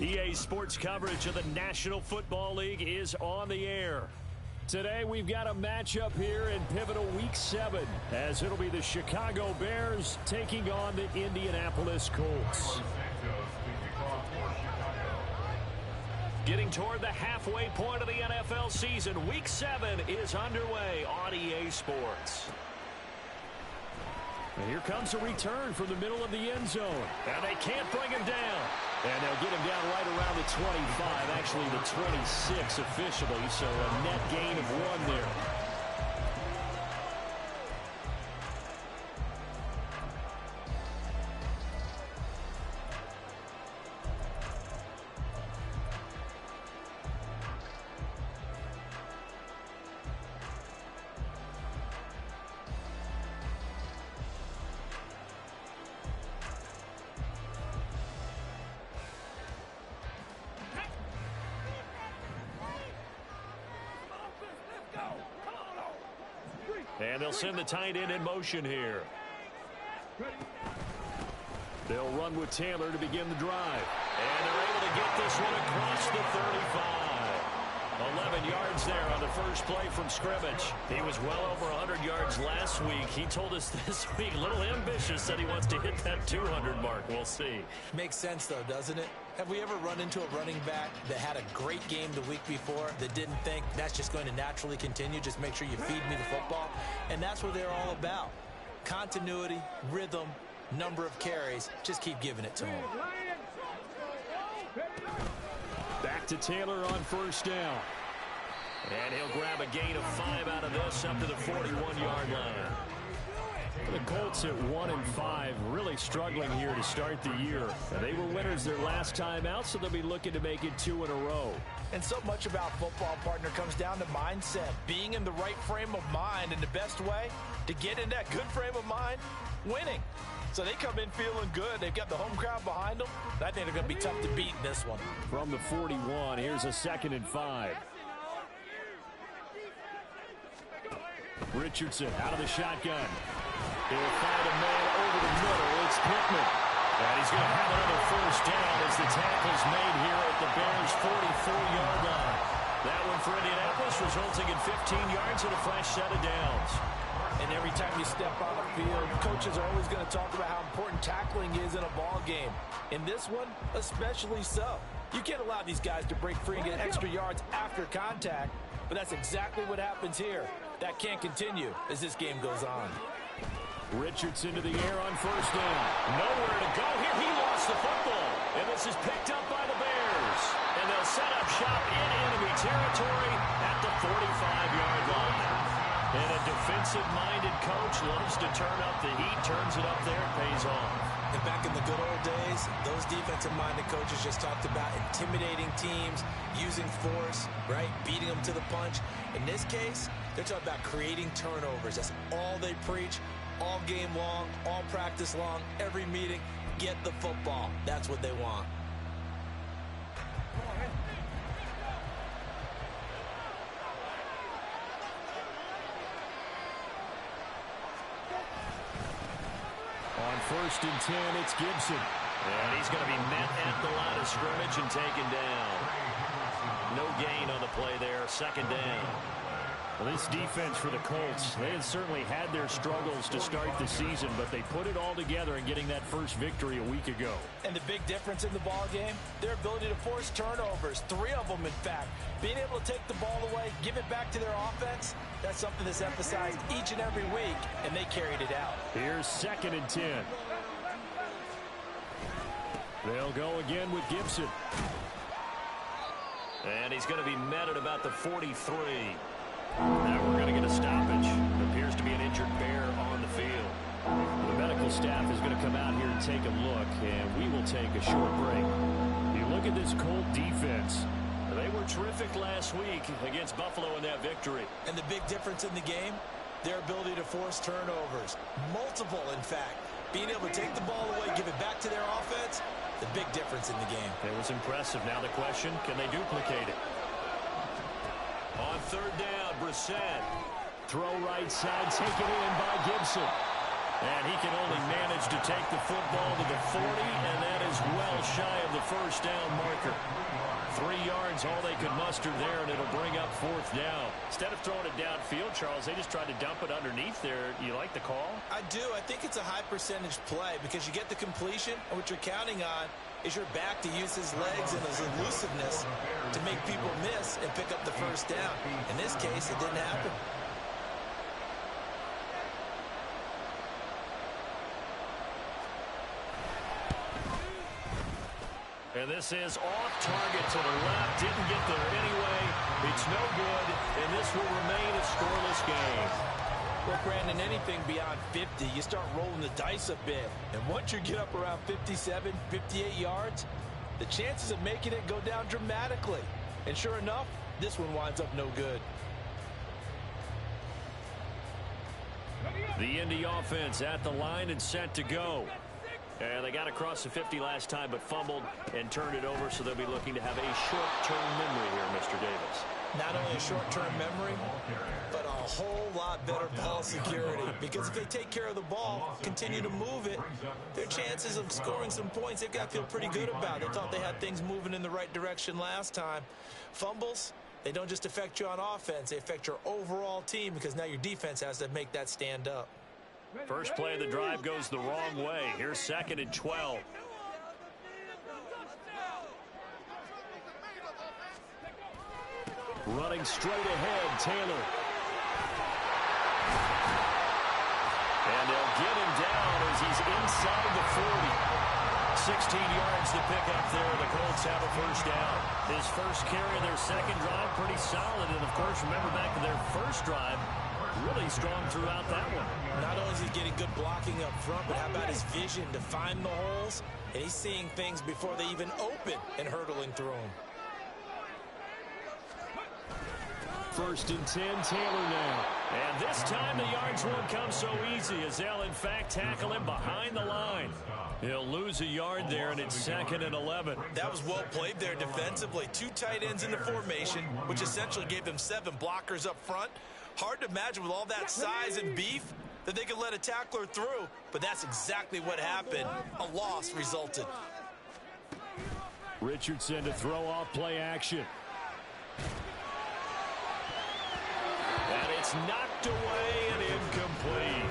EA Sports coverage of the National Football League is on the air. Today we've got a matchup here in pivotal Week 7 as it'll be the Chicago Bears taking on the Indianapolis Colts. Getting toward the halfway point of the NFL season, Week 7 is underway on EA Sports. And here comes a return from the middle of the end zone. And they can't bring him down. And they'll get him down right around the 25, actually the 26 officially, so a net gain of 1 there. And they'll send the tight end in motion here. They'll run with Taylor to begin the drive. And they're able to get this one across the 35. 11 yards there on the first play from scrimmage. He was well over 100 yards last week. He told us this week, a little ambitious, said he wants to hit that 200 mark. We'll see. Makes sense, though, doesn't it? Have we ever run into a running back that had a great game the week before that didn't think that's just going to naturally continue? Just make sure you feed me the football. And that's what they're all about. Continuity, rhythm, number of carries. Just keep giving it to him. Back to Taylor on first down. And he'll grab a gain of 5 out of this up to the 41-yard line. The Colts at 1-5, really struggling here to start the year. They were winners their last time out, so they'll be looking to make it 2 in a row. And so much about football, partner, comes down to mindset. Being in the right frame of mind, and the best way to get in that good frame of mind, winning. So they come in feeling good. They've got the home crowd behind them. I think they're going to be tough to beat in this one. From the 41, here's a 2nd and 5. Richardson out of the shotgun. He'll find a man over the middle. It's Pittman. And he's going to have another first down as the tackle's made here at the Bears' 44-yard line. That one for Indianapolis, resulting in 15 yards and a fresh set of downs. And every time you step on the field, coaches are always going to talk about how important tackling is in a ball game. In this one, especially so. You can't allow these guys to break free and get extra yards after contact, but that's exactly what happens here. That can't continue as this game goes on. Richardson to the air on first down. Nowhere to go here. He lost the football. And this is picked up by the Bears. And they'll set up shop in enemy territory at the 45-yard line. And a defensive-minded coach loves to turn up the heat, turns it up there, and pays off. And back in the good old days, those defensive-minded coaches just talked about intimidating teams, using force, right, beating them to the punch. In this case, they're talking about creating turnovers. That's all they preach, all game long, all practice long, every meeting. Get the football. That's what they want. On 1st and 10, it's Gibson. And he's going to be met at the line of scrimmage and taken down. No gain on the play there, 2nd down. Well, this defense for the Colts, they had certainly had their struggles to start the season, but they put it all together in getting that first victory a week ago. And the big difference in the ball game, their ability to force turnovers, 3 of them in fact. Being able to take the ball away, give it back to their offense, that's something that's emphasized each and every week, and they carried it out. Here's 2nd and 10. They'll go again with Gibson. And he's going to be met at about the 43. Now we're going to get a stoppage. It appears to be an injured Bear on the field. The medical staff is going to come out here and take a look, and we will take a short break. You look at this Colt defense. They were terrific last week against Buffalo in that victory. And the big difference in the game, their ability to force turnovers. Multiple, in fact. Being able to take the ball away, give it back to their offense, the big difference in the game. It was impressive. Now the question, can they duplicate it? On 3rd down, Brissett. Throw right side, taken in by Gibson. And he can only manage to take the football to the 40, and that is well shy of the first down marker. 3 yards, all they could muster there, and it'll bring up 4th down. Instead of throwing it downfield, Charles, they just tried to dump it underneath there. You like the call? I do. I think it's a high percentage play because you get the completion, and what you're counting on is your back to use his legs and his elusiveness to make people miss and pick up the first down. In this case, it didn't happen. And this is off target to the left. Didn't get there anyway. It's no good, and this will remain a scoreless game. Well, Brandon, anything beyond 50, you start rolling the dice a bit. And once you get up around 57, 58 yards, the chances of making it go down dramatically. And sure enough, this one winds up no good. The Indy offense at the line and set to go. And they got across the 50 last time, but fumbled and turned it over, so they'll be looking to have a short-term memory here, Mr. Davis. Not only a short-term memory, but a whole lot better ball security. Because if they take care of the ball, continue to move it, their chances of scoring some points, they've got to feel pretty good about. They thought they had things moving in the right direction last time. Fumbles, they don't just affect you on offense, they affect your overall team because now your defense has to make that stand up. First play of the drive goes the wrong way. Here's 2nd and 12. Running straight ahead, Taylor. And they'll get him down as he's inside the 40. 16 yards to pick up there. The Colts have a first down. His first carry of their second drive, pretty solid. And, of course, remember back to their first drive, really strong throughout that one. Not only is he getting good blocking up front, but how about his vision to find the holes? And he's seeing things before they even open and hurdling through them. 1st and 10, Taylor now. And this time the yards won't come so easy as they'll, in fact, tackle him behind the line. He'll lose a yard there, and it's 2nd and 11. That was well played there defensively. 2 tight ends in the formation, which essentially gave them 7 blockers up front. Hard to imagine with all that size and beef that they could let a tackler through, but that's exactly what happened. A loss resulted. Richardson to throw off play action. And it's knocked away and incomplete.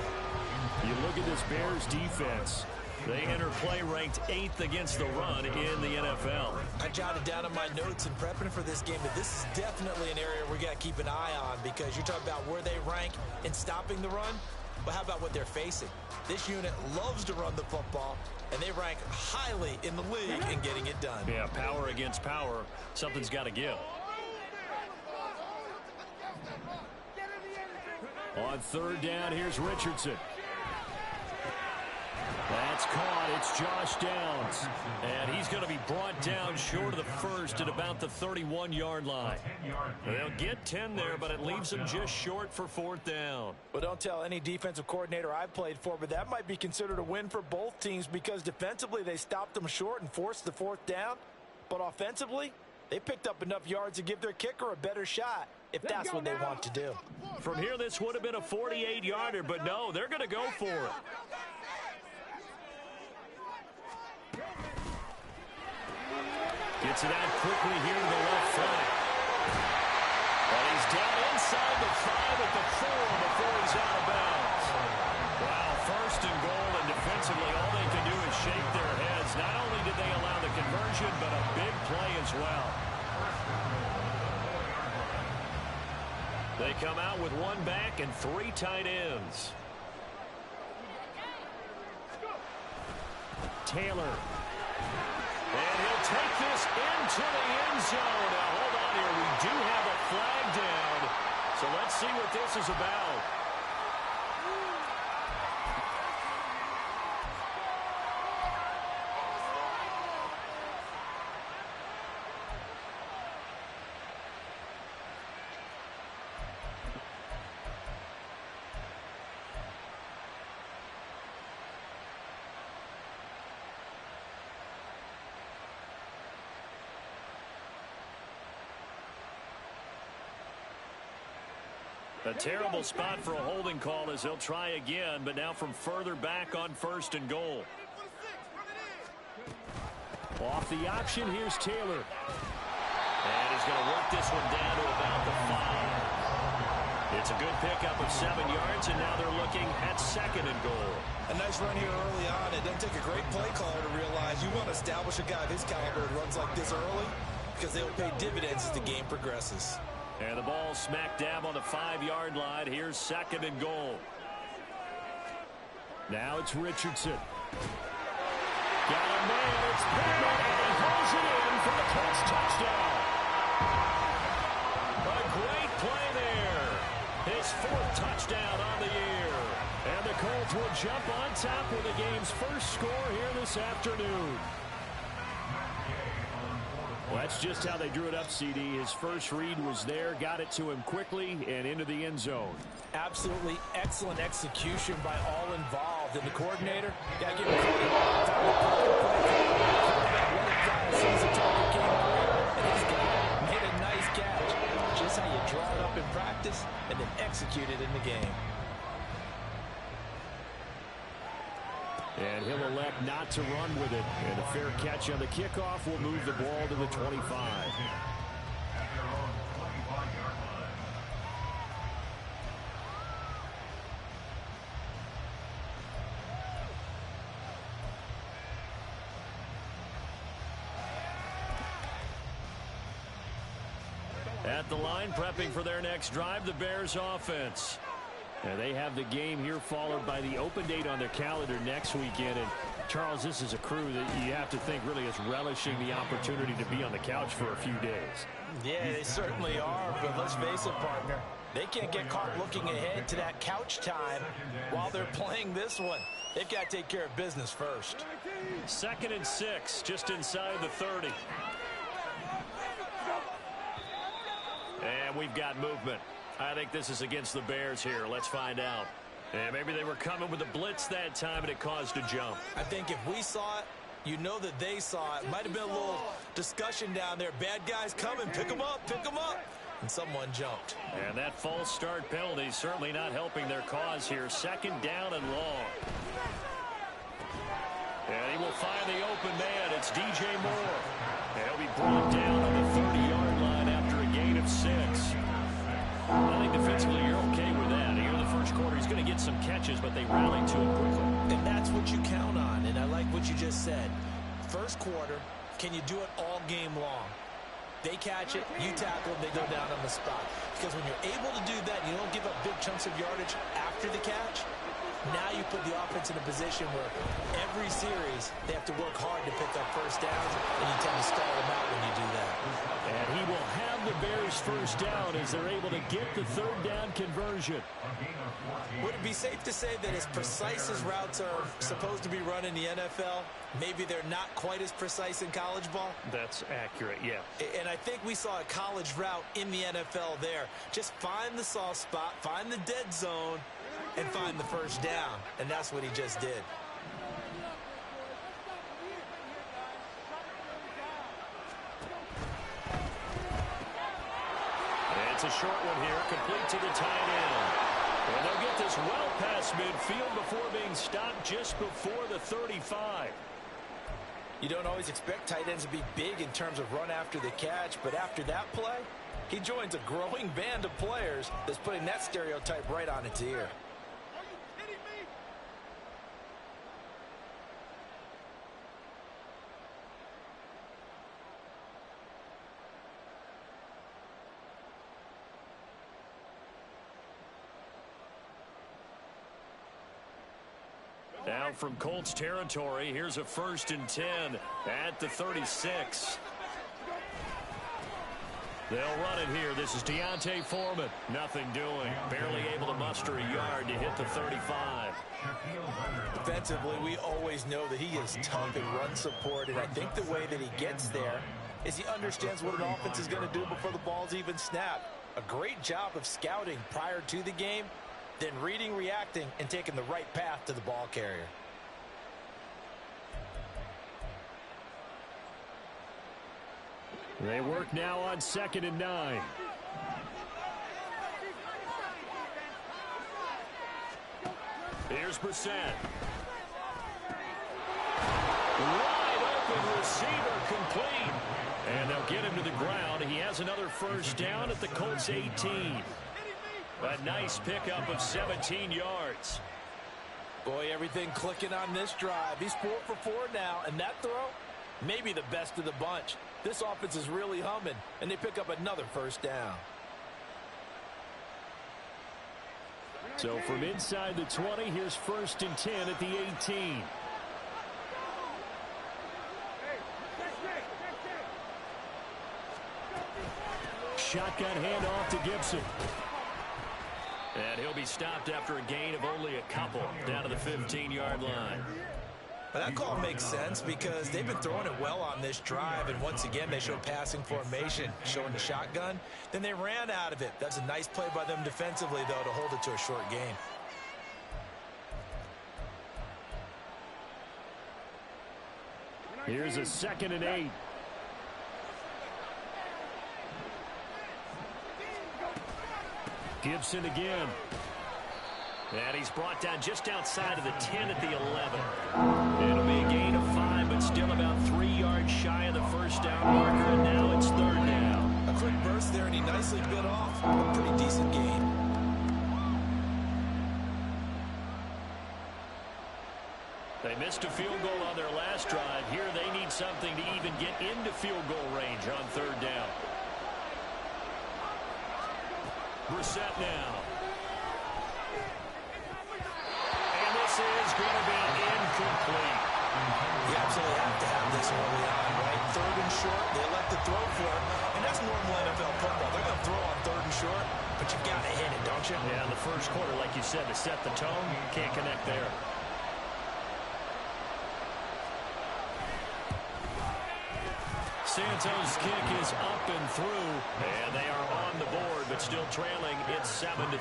You look at this Bears defense. They enter play ranked 8th against the run in the NFL. I jotted down on my notes in prepping for this game, but this is definitely an area we got to keep an eye on because you're talking about where they rank in stopping the run. But how about what they're facing? This unit loves to run the football, and they rank highly in the league in getting it done. Yeah, power against power. Something's got to give. On 3rd down, here's Richardson. That's caught. It's Josh Downs. And he's going to be brought down short of the first at about the 31-yard line. They'll get 10 there, but it leaves them just short for 4th down. Well, don't tell any defensive coordinator I've played for, but that might be considered a win for both teams because defensively they stopped them short and forced the 4th down. But offensively, they picked up enough yards to give their kicker a better shot if that's what they want to do. From here, this would have been a 48-yarder, but no, they're going to go for it. Gets it out quickly here to the left flank. And he's down inside the 5 at the 4 before he's out of bounds. Wow, 1st and goal, and defensively all they can do is shake their heads. Not only did they allow the conversion, but a big play as well. They come out with 1 back and 3 tight ends. Taylor. And he'll take this into the end zone. Now, hold on here. We do have a flag down. So let's see what this is about. A terrible spot for a holding call as they'll try again, but now from further back on 1st and goal. Off the option, here's Taylor. And he's going to work this one down to about the 5. It's a good pickup of 7 yards, and now they're looking at 2nd and goal. A nice run here early on. It doesn't take a great play caller to realize you want to establish a guy of his caliber who runs like this early because they'll pay dividends as the game progresses. And the ball smack dab on the 5-yard line. Here's 2nd and goal. Now it's Richardson. Got a man. It's Pittman, and he pulls it in for the Colts touchdown. A great play there. His 4th touchdown on the year. And the Colts will jump on top with the game's first score here this afternoon. Well, that's just how they drew it up, CD. His first read was there, got it to him quickly, and into the end zone. Absolutely excellent execution by all involved. And the coordinator, got to give him credit. Found the perfect play. Let it fly as soon as the target came through. And this guy made a nice catch. Just how you draw it up in practice and then execute it in the game. And he'll elect not to run with it. And a fair catch on the kickoff will move the ball to the 25. At the line, prepping for their next drive, the Bears offense. And they have the game here followed by the open date on their calendar next weekend. And Charles, this is a crew that you have to think really is relishing the opportunity to be on the couch for a few days. Yeah, they certainly are, but let's face it, partner. They can't get caught looking ahead to that couch time while they're playing this one. They've got to take care of business first. 2nd and 6, just inside the 30. And we've got movement. I think this is against the Bears here. Let's find out. And maybe they were coming with a blitz that time, and it caused a jump. I think if we saw it, you know that they saw it. Might have been a little discussion down there. Bad guys coming. Pick them up. Pick them up. And someone jumped. And that false start penalty certainly not helping their cause here. 2nd down and long. And he will find the open man. It's DJ Moore. And he'll be brought down on the 30-yard line after a gain of 6. I think defensively you're okay with that. Here in the first quarter, he's going to get some catches, but they rallied to it quickly. And that's what you count on, and I like what you just said. First quarter, can you do it all game long? They catch it, you tackle them, they go down on the spot. Because when you're able to do that, you don't give up big chunks of yardage after the catch. Now you put the offense in a position where every series they have to work hard to pick up first downs, and you tend to stall them out when you do that. And he will have the Bears first down as they're able to get the 3rd down conversion. Would it be safe to say that as precise as routes are supposed to be run in the NFL, maybe they're not quite as precise in college ball? That's accurate, yeah. And I think we saw a college route in the NFL there. Just find the soft spot, find the dead zone, and find the first down. And that's what he just did. It's a short one here, complete to the tight end. And they'll get this well past midfield before being stopped just before the 35. You don't always expect tight ends to be big in terms of run after the catch, but after that play, he joins a growing band of players that's putting that stereotype right on its ear. Now from Colts territory, here's a 1st and 10 at the 36. They'll run it here. This is Deontay Foreman. Nothing doing. Barely able to muster a yard to hit the 35. Defensively, we always know that he is tough in run support, and I think the way that he gets there is he understands what an offense is going to do before the ball's even snapped. A great job of scouting prior to the game, then reading, reacting, and taking the right path to the ball carrier. They work now on 2nd and 9. Here's Brissett. Wide open receiver, complete. And they'll get him to the ground. He has another first down at the Colts 18. A nice pickup of 17 yards. Boy, everything clicking on this drive. He's 4 for 4 now, and that throw, maybe the best of the bunch. This offense is really humming, and they pick up another first down. So from inside the 20, here's 1st and 10 at the 18. Shotgun handoff to Gibson. And he'll be stopped after a gain of only a couple down to the 15-yard line. But that call makes sense because they've been throwing it well on this drive, and once again they show passing formation, showing the shotgun. Then they ran out of it. That's a nice play by them defensively, though, to hold it to a short gain. Here's a 2nd and 8. Gibson again. And he's brought down just outside of the 10 at the 11. It'll be a gain of 5, but still about 3 yards shy of the first down marker, and now it's 3rd down. A quick burst there, and he nicely bit off a pretty decent gain. They missed a field goal on their last drive. Here they need something to even get into field goal range on 3rd down. Brissett now. And this is going to be incomplete. You absolutely have to have this early on, right? 3rd and short, they elect to throw for it, and that's normal NFL football. They're going to throw on 3rd and short, but you got to hit it, don't you? Yeah, in the first quarter, like you said, to set the tone, can't connect there. Santos' kick is up and through, and they are on the board, but still trailing. It's 7-3.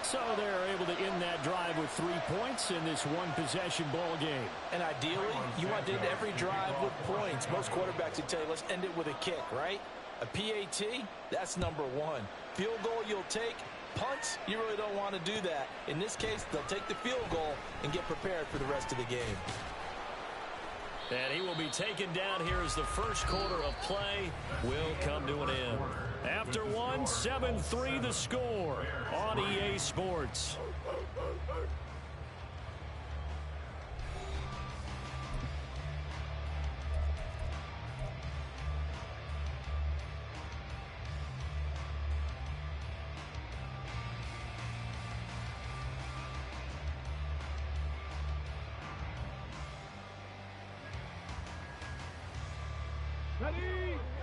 So they're able to end that drive with 3 points in this one-possession ball game. And ideally, you want to end every drive with points. Most quarterbacks would tell you, let's end it with a kick, right? A PAT, that's number 1. Field goal you'll take. Punts, you really don't want to do that. In this case, they'll take the field goal and get prepared for the rest of the game. And he will be taken down here as the first quarter of play will come to an end. After one, 7-3 the score on EA Sports.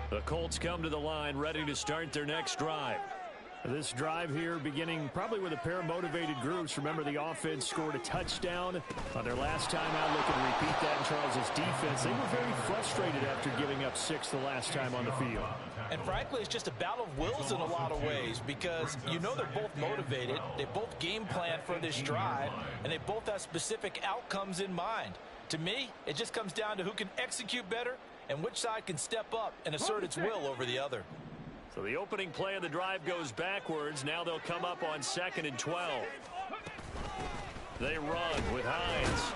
The Colts come to the line ready to start their next drive. This drive here beginning probably with a pair of motivated groups. Remember, the offense scored a touchdown on their last time out. Looking to repeat that in Charles' defense. They were very frustrated after giving up 6 the last time on the field. And frankly, it's just a battle of wills in a lot of ways because you know they're both motivated. They both game plan for this drive, and they both have specific outcomes in mind. To me, it just comes down to who can execute better and which side can step up and assert its will over the other. So the opening play of the drive goes backwards. Now they'll come up on 2nd and 12. They run with Hines.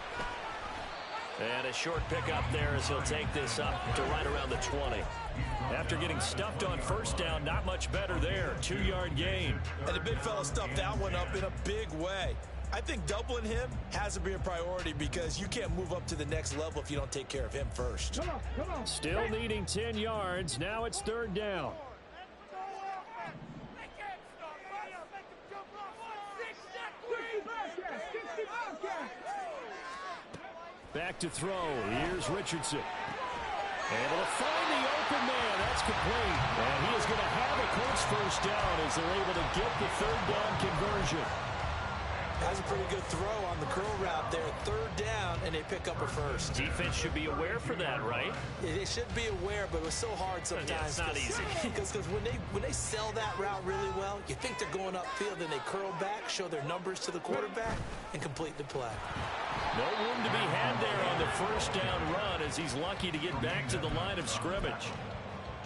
And a short pickup there as he'll take this up to right around the 20. After getting stuffed on first down, not much better there. 2-yard gain. And the big fella stuffed that one up in a big way. I think doubling him has to be a priority because you can't move up to the next level if you don't take care of him first. Come on. Still needing 10 yards. Now it's 3rd down. Back to throw. Here's Richardson. Able to find the open man. That's complete. And he is going to have a Colts first down as they're able to get the 3rd down conversion. That's a pretty good throw on the curl route there. 3rd down, and they pick up a first. Defense should be aware for that, right? They should be aware, but it was so hard sometimes. Yeah, it's not easy. Because when they sell that route really well, you think they're going upfield, and they curl back, show their numbers to the quarterback, and complete the play. No room to be had there on the first down run as he's lucky to get back to the line of scrimmage.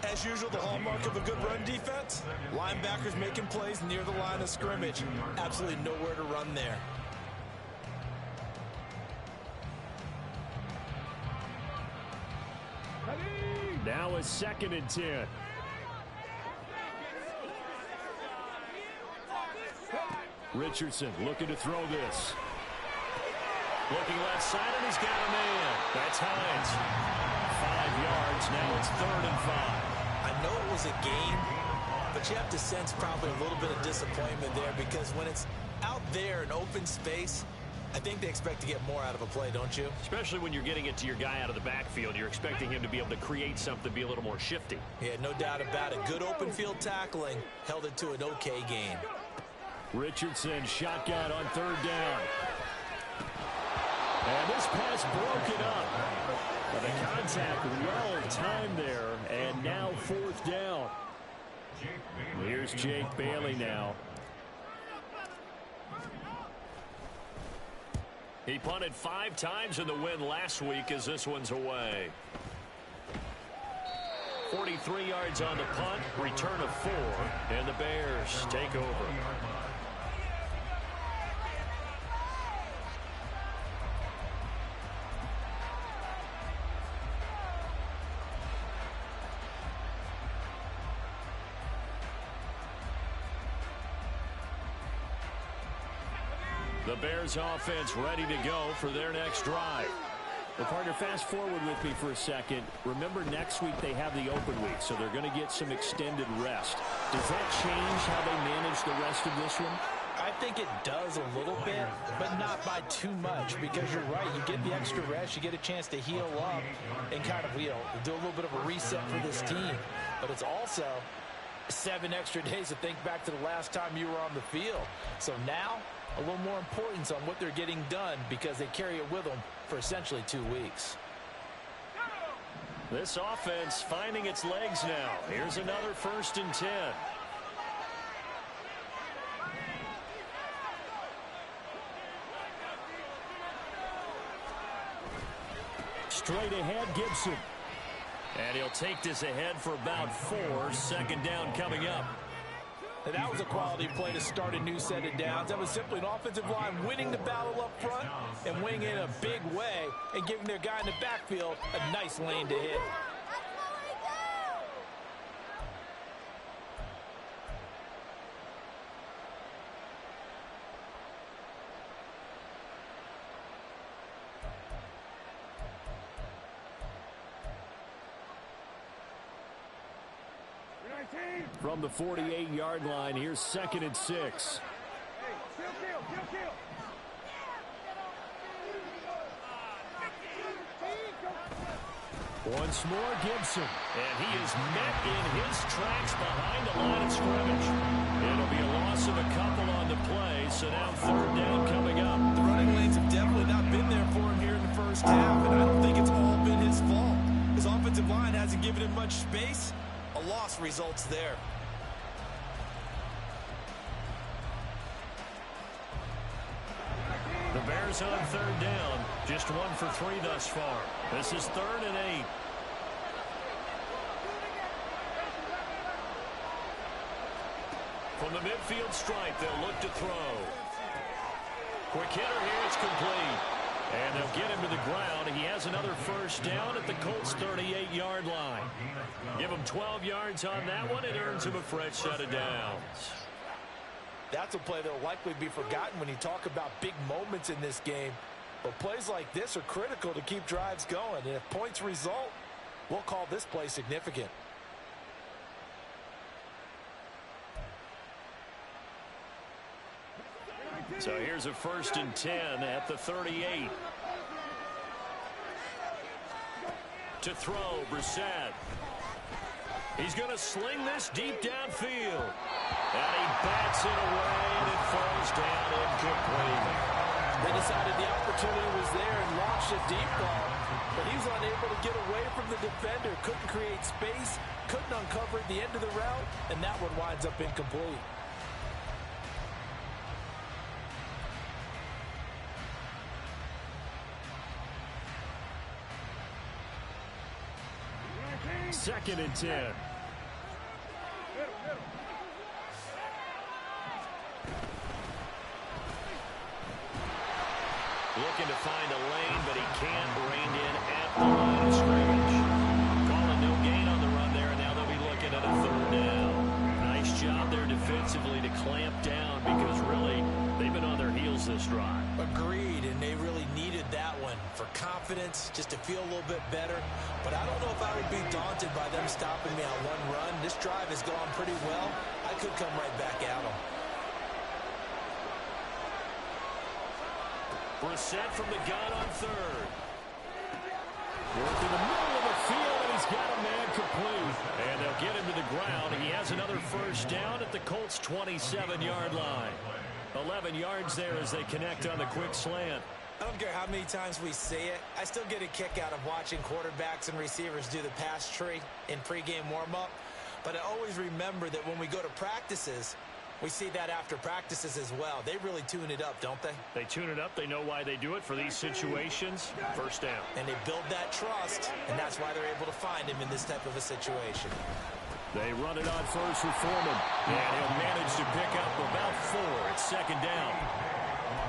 As usual, the hallmark of a good run defense, linebackers making plays near the line of scrimmage. Absolutely nowhere to run there. Now a 2nd and 10. Richardson looking to throw this. Looking left side, and he's got a man. That's Hines. 5 yards. Now it's 3rd and 5. I know it was a game, but you have to sense probably a little bit of disappointment there because when it's out there in open space, I think they expect to get more out of a play, don't you? Especially when you're getting it to your guy out of the backfield. You're expecting him to be able to create something, be a little more shifty. Yeah, no doubt about it. Good open field tackling held it to an okay game. Richardson shotgun on 3rd down. And this pass broken up. But the contact well timed there. And now 4th down. Here's Jake Bailey now. He punted 5 times in the win last week as this one's away. 43 yards on the punt, return of 4, and the Bears take over. The Bears offense ready to go for their next drive. Well, partner, fast forward with me for a second. Remember, next week they have the open week, so they're going to get some extended rest. Does that change how they manage the rest of this one? I think it does a little bit, but not by too much, because you're right. You get the extra rest, you get a chance to heal up and kind of, do a little bit of a reset for this team. But it's also 7 extra days to think back to the last time you were on the field. So now, a little more importance on what they're getting done because they carry it with them for essentially 2 weeks. This offense finding its legs now. Here's another 1st and 10. Straight ahead, Gibson. And he'll take this ahead for about 4. 2nd down coming up. And that was a quality play to start a new set of downs. That was simply an offensive line winning the battle up front and winning in a big way and giving their guy in the backfield a nice lane to hit. From the 48-yard line, here's 2nd and 6. Once more, Gibson. And he is met in his tracks behind the line of scrimmage. It'll be a loss of a couple on the play, so now 3rd down coming up. The running lanes have definitely not been there for him here in the first half, and I don't think it's all been his fault. His offensive line hasn't given him much space. A loss results there. The Bears on 3rd down. Just 1 for 3 thus far. This is 3rd and 8. From the midfield stripe, they'll look to throw. Quick hitter here, it's complete. And they'll get him to the ground. He has another 1st down at the Colts' 38-yard line. Give him 12 yards on that one. It earns him a fresh set of downs. That's a play that will likely be forgotten when you talk about big moments in this game. But plays like this are critical to keep drives going. And if points result, we'll call this play significant. So here's a 1st and 10 at the 38. To throw, Brissett. He's going to sling this deep downfield. And he bats it away, and it falls down incomplete. They decided the opportunity was there and launched a deep ball, but he was unable to get away from the defender. Couldn't create space, couldn't uncover at the end of the route, and that one winds up incomplete. Second and 10. Looking to find a lane, but he can't rein in at the line of scrimmage. Calling no gain confidence, just to feel a little bit better. But I don't know if I would be daunted by them stopping me on one run. This drive has gone pretty well. I could come right back at them. Brissett from the gun on third. Working the middle of the field, and he's got a man complete. And they'll get him to the ground. He has another first down at the Colts' 27-yard line. 11 yards there as they connect on the quick slant. I don't care how many times we see it. I still get a kick out of watching quarterbacks and receivers do the pass tree in pregame warm-up. But I always remember that when we go to practices, we see that after practices as well. They really tune it up, don't they? They tune it up. They know why they do it for these situations. First down. And they build that trust, and that's why they're able to find him in this type of a situation. They run it on first with Foreman. And he'll manage to pick up about 4 at second down.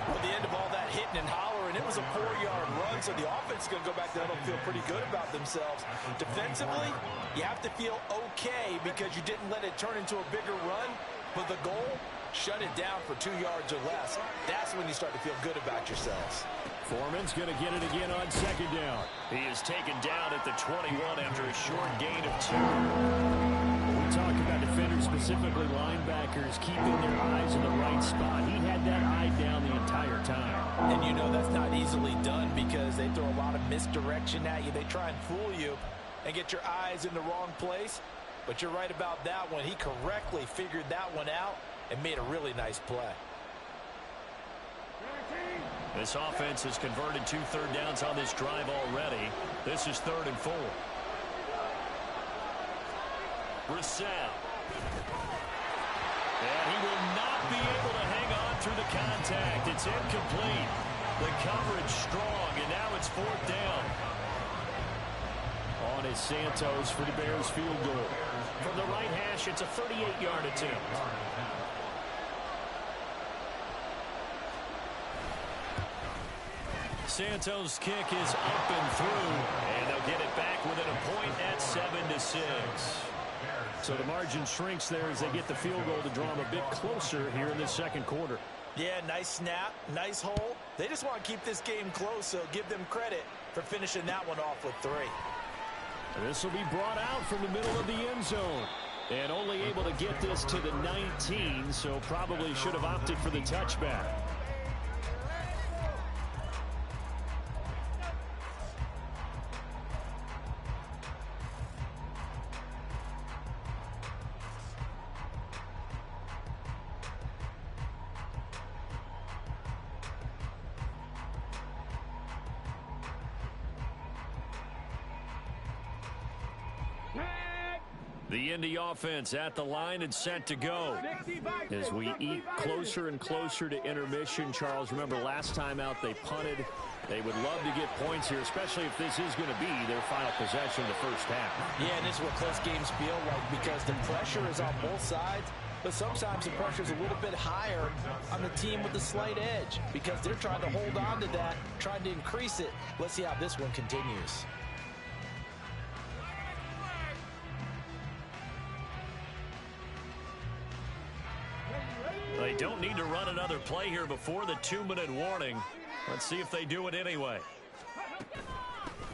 Well, the end of all that hitting and hollering, it was a 4-yard run, so the offense is going to go back there and feel pretty good about themselves. Defensively, you have to feel okay because you didn't let it turn into a bigger run. But the goal, shut it down for 2 yards or less. That's when you start to feel good about yourselves. Foreman's going to get it again on second down. He is taken down at the 21 after a short gain of 2. We talk about defenders, specifically linebackers, keeping their eyes in the right spot. He had that eye down the entire time. And you know that's not easily done because they throw a lot of misdirection at you. They try and fool you and get your eyes in the wrong place. But you're right about that one. He correctly figured that one out and made a really nice play. This offense has converted 2 third downs on this drive already. This is 3rd and 4. Brissett. And he will not be able to hang on through the contact. It's incomplete. The coverage strong, and now it's 4th down. On is Santos for the Bears field goal. From the right hash, it's a 38-yard attempt. Santos' kick is up and through, and they'll get it back within a point at 7-6. So the margin shrinks there as they get the field goal to draw them a bit closer here in the second quarter. Yeah, nice snap, nice hole. They just want to keep this game close, so give them credit for finishing that one off with 3. This will be brought out from the middle of the end zone. And only able to get this to the 19, so probably should have opted for the touchback. The Indy offense at the line and set to go. As we eat closer and closer to intermission, Charles, remember last time out they punted. They would love to get points here, especially if this is going to be their final possession of the first half. Yeah, and this is what close games feel like because the pressure is on both sides, but sometimes the pressure is a little bit higher on the team with the slight edge because they're trying to hold on to that, trying to increase it. Let's see how this one continues. They don't need to run another play here before the 2-minute warning. Let's see if they do it anyway.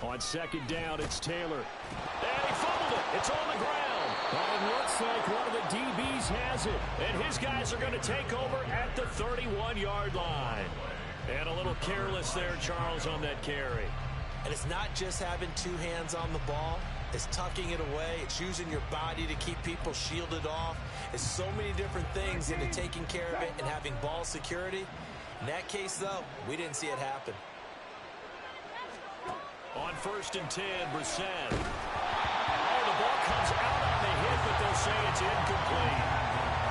On second down, it's Taylor. And he fumbled it. It's on the ground. Well, it looks like one of the DBs has it. And his guys are going to take over at the 31-yard line. And a little careless there, Charles, on that carry. And it's not just having 2 hands on the ball. It's tucking it away. It's using your body to keep people shielded off. It's so many different things into taking care of it and having ball security. In that case, though, we didn't see it happen. On 1st and 10, Brissett. Oh, the ball comes out on the hit, but they'll say it's incomplete.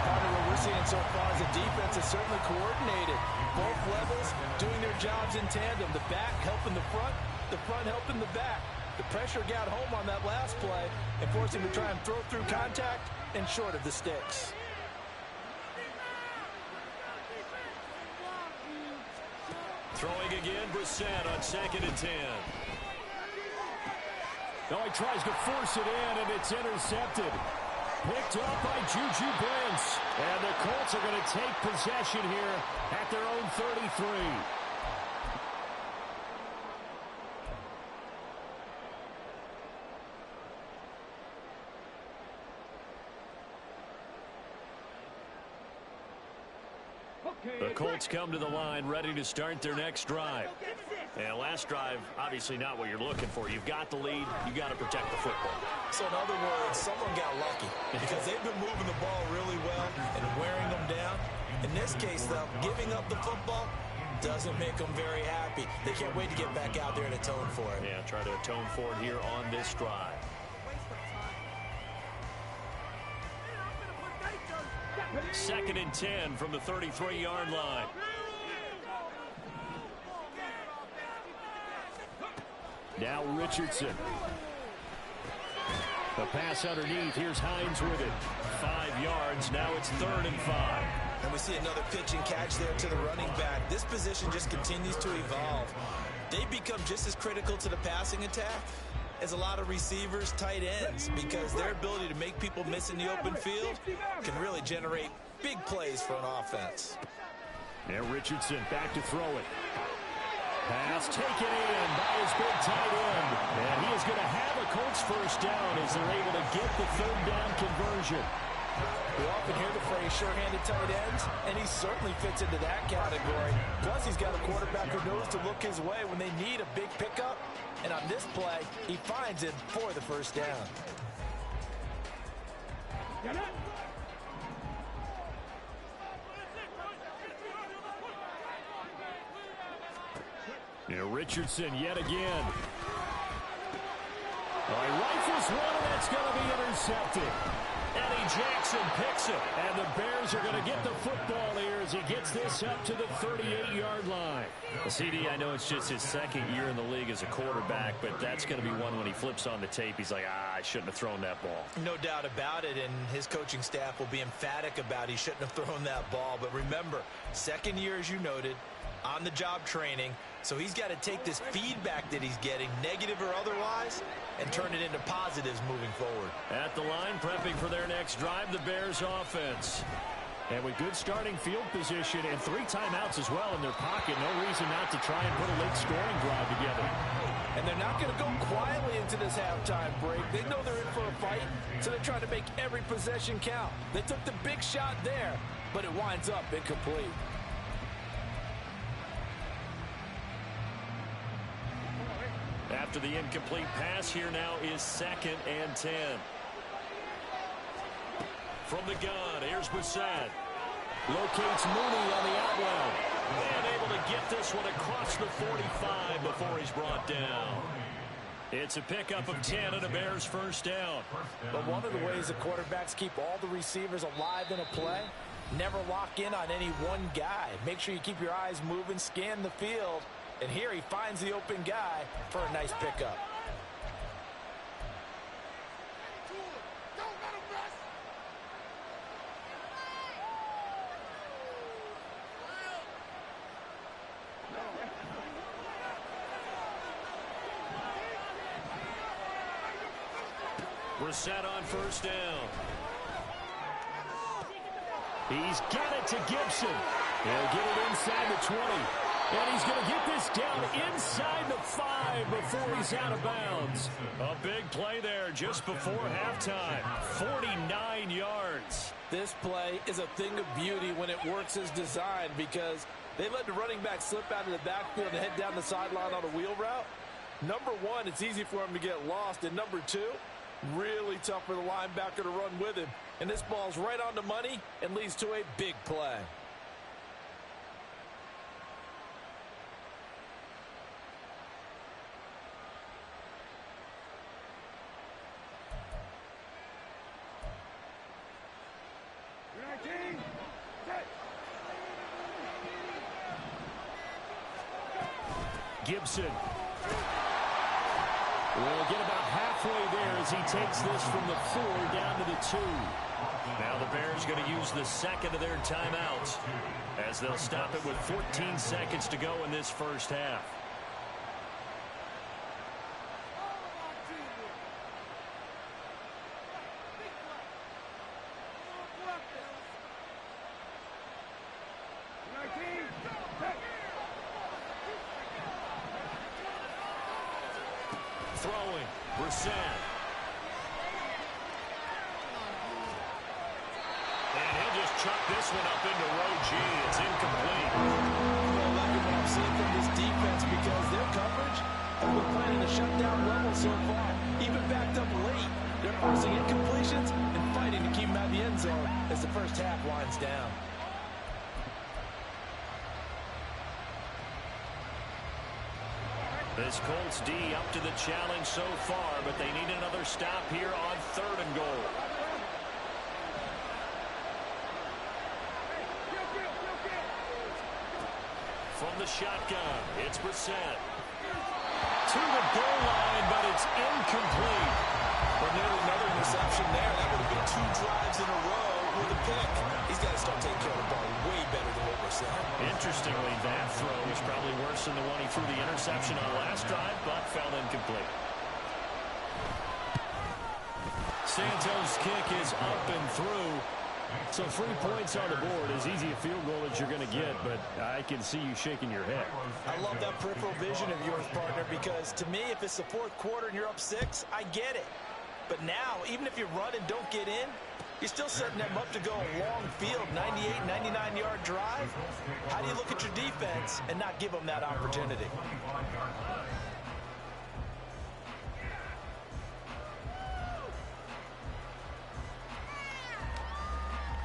Part of what we're seeing so far is the defense is certainly coordinated. Both levels doing their jobs in tandem. The back helping the front helping the back. The pressure got home on that last play and forced him to try and throw through contact and short of the sticks. Throwing again, Brissett on 2nd and 10. No, he tries to force it in, and it's intercepted. Picked up by Juju Brents. And the Colts are going to take possession here at their own 33. The Colts come to the line ready to start their next drive. And last drive, obviously not what you're looking for. You've got the lead. You got to protect the football. So in other words, someone got lucky because they've been moving the ball really well and wearing them down. In this case, though, giving up the football doesn't make them very happy. They can't wait to get back out there and atone for it. Yeah, try to atone for it here on this drive. Second and 10 from the 33-yard line. Now Richardson. The pass underneath. Here's Hines with it. 5 yards. Now it's 3rd and 5. And we see another pitch and catch there to the running back. This position just continues to evolve. They become just as critical to the passing attack as a lot of receivers, tight ends, because their ability to make people miss in the open field can really generate big plays for an offense. And Richardson back to throw it. Pass taken in by his big tight end. And he is going to have a Colts first down as they're able to get the 3rd down conversion. We often hear the phrase sure-handed tight ends, and he certainly fits into that category. Plus, he's got a quarterback who knows to look his way when they need a big pickup. And on this play, he finds it for the first down. Yeah, Richardson yet again. He rifles one, and that's going to be intercepted. Eddie Jackson picks it, and the Bears are going to get the football here as he gets this up to the 38-yard line. Well, CD, I know it's just his 2nd year in the league as a quarterback, but that's going to be one when he flips on the tape. He's like, I shouldn't have thrown that ball. No doubt about it, and his coaching staff will be emphatic about he shouldn't have thrown that ball. But remember, 2nd year, as you noted, on-the-job training. So he's got to take this feedback that he's getting, negative or otherwise, and turn it into positives moving forward. At the line, prepping for their next drive, the Bears offense. And with good starting field position and 3 timeouts as well in their pocket, no reason not to try and put a late scoring drive together. And they're not going to go quietly into this halftime break. They know they're in for a fight, so they're trying to make every possession count. They took the big shot there, but it winds up incomplete. After the incomplete pass, here now is 2nd and 10. From the gun, here's Bassett. Locates Mooney on the out route. And able to get this one across the 45 before he's brought down. It's a pickup of 10 and a Bears first down. But one of the ways the quarterbacks keep all the receivers alive in a play, never lock in on any one guy. Make sure you keep your eyes moving, scan the field. And here he finds the open guy for a nice pickup. Brissett on first down. He's got it to Gibson. He'll get it inside the 20. And he's going to get this down inside the 5 before he's out of bounds. A big play there just before halftime. 49 yards. This play is a thing of beauty when it works as designed because they let the running back slip out of the backfield and head down the sideline on a wheel route. Number one, it's easy for him to get lost. And number two, really tough for the linebacker to run with him. And this ball's right on the money and leads to a big play. Gibson will get about halfway there as he takes this from the 4 down to the 2. Now the Bears going to use the second of their timeouts as they'll stop it with 14 seconds to go in this first half. Throwing, Brissett. And he'll just chuck this one up into row G. It's incomplete. Well, liking what I'm seeing from this defense because their coverage has been playing at a shutdown level so far. Even backed up late, they're forcing incompletions and fighting to keep them out of the end zone as the first half winds down. This Colts D up to the challenge so far, but they need another stop here on 3rd and goal. From the shotgun, it's Brissett. To the goal line, but it's incomplete. Well, nearly another interception there. That would have been 2 drives in a row with a pick. He's got to start taking care of the ball way better than what we're saying. Interestingly, that throw was probably worse than the one he threw the interception on last drive, but fell incomplete. Santos' kick is up and through. So 3 points on the board, as easy a field goal as you're going to get, but I can see you shaking your head. I love that peripheral vision of yours, partner, because to me, if it's the 4th quarter and you're up 6, I get it. But now, even if you run and don't get in, you're still setting them up to go a long field, 98, 99-yard drive. How do you look at your defense and not give them that opportunity?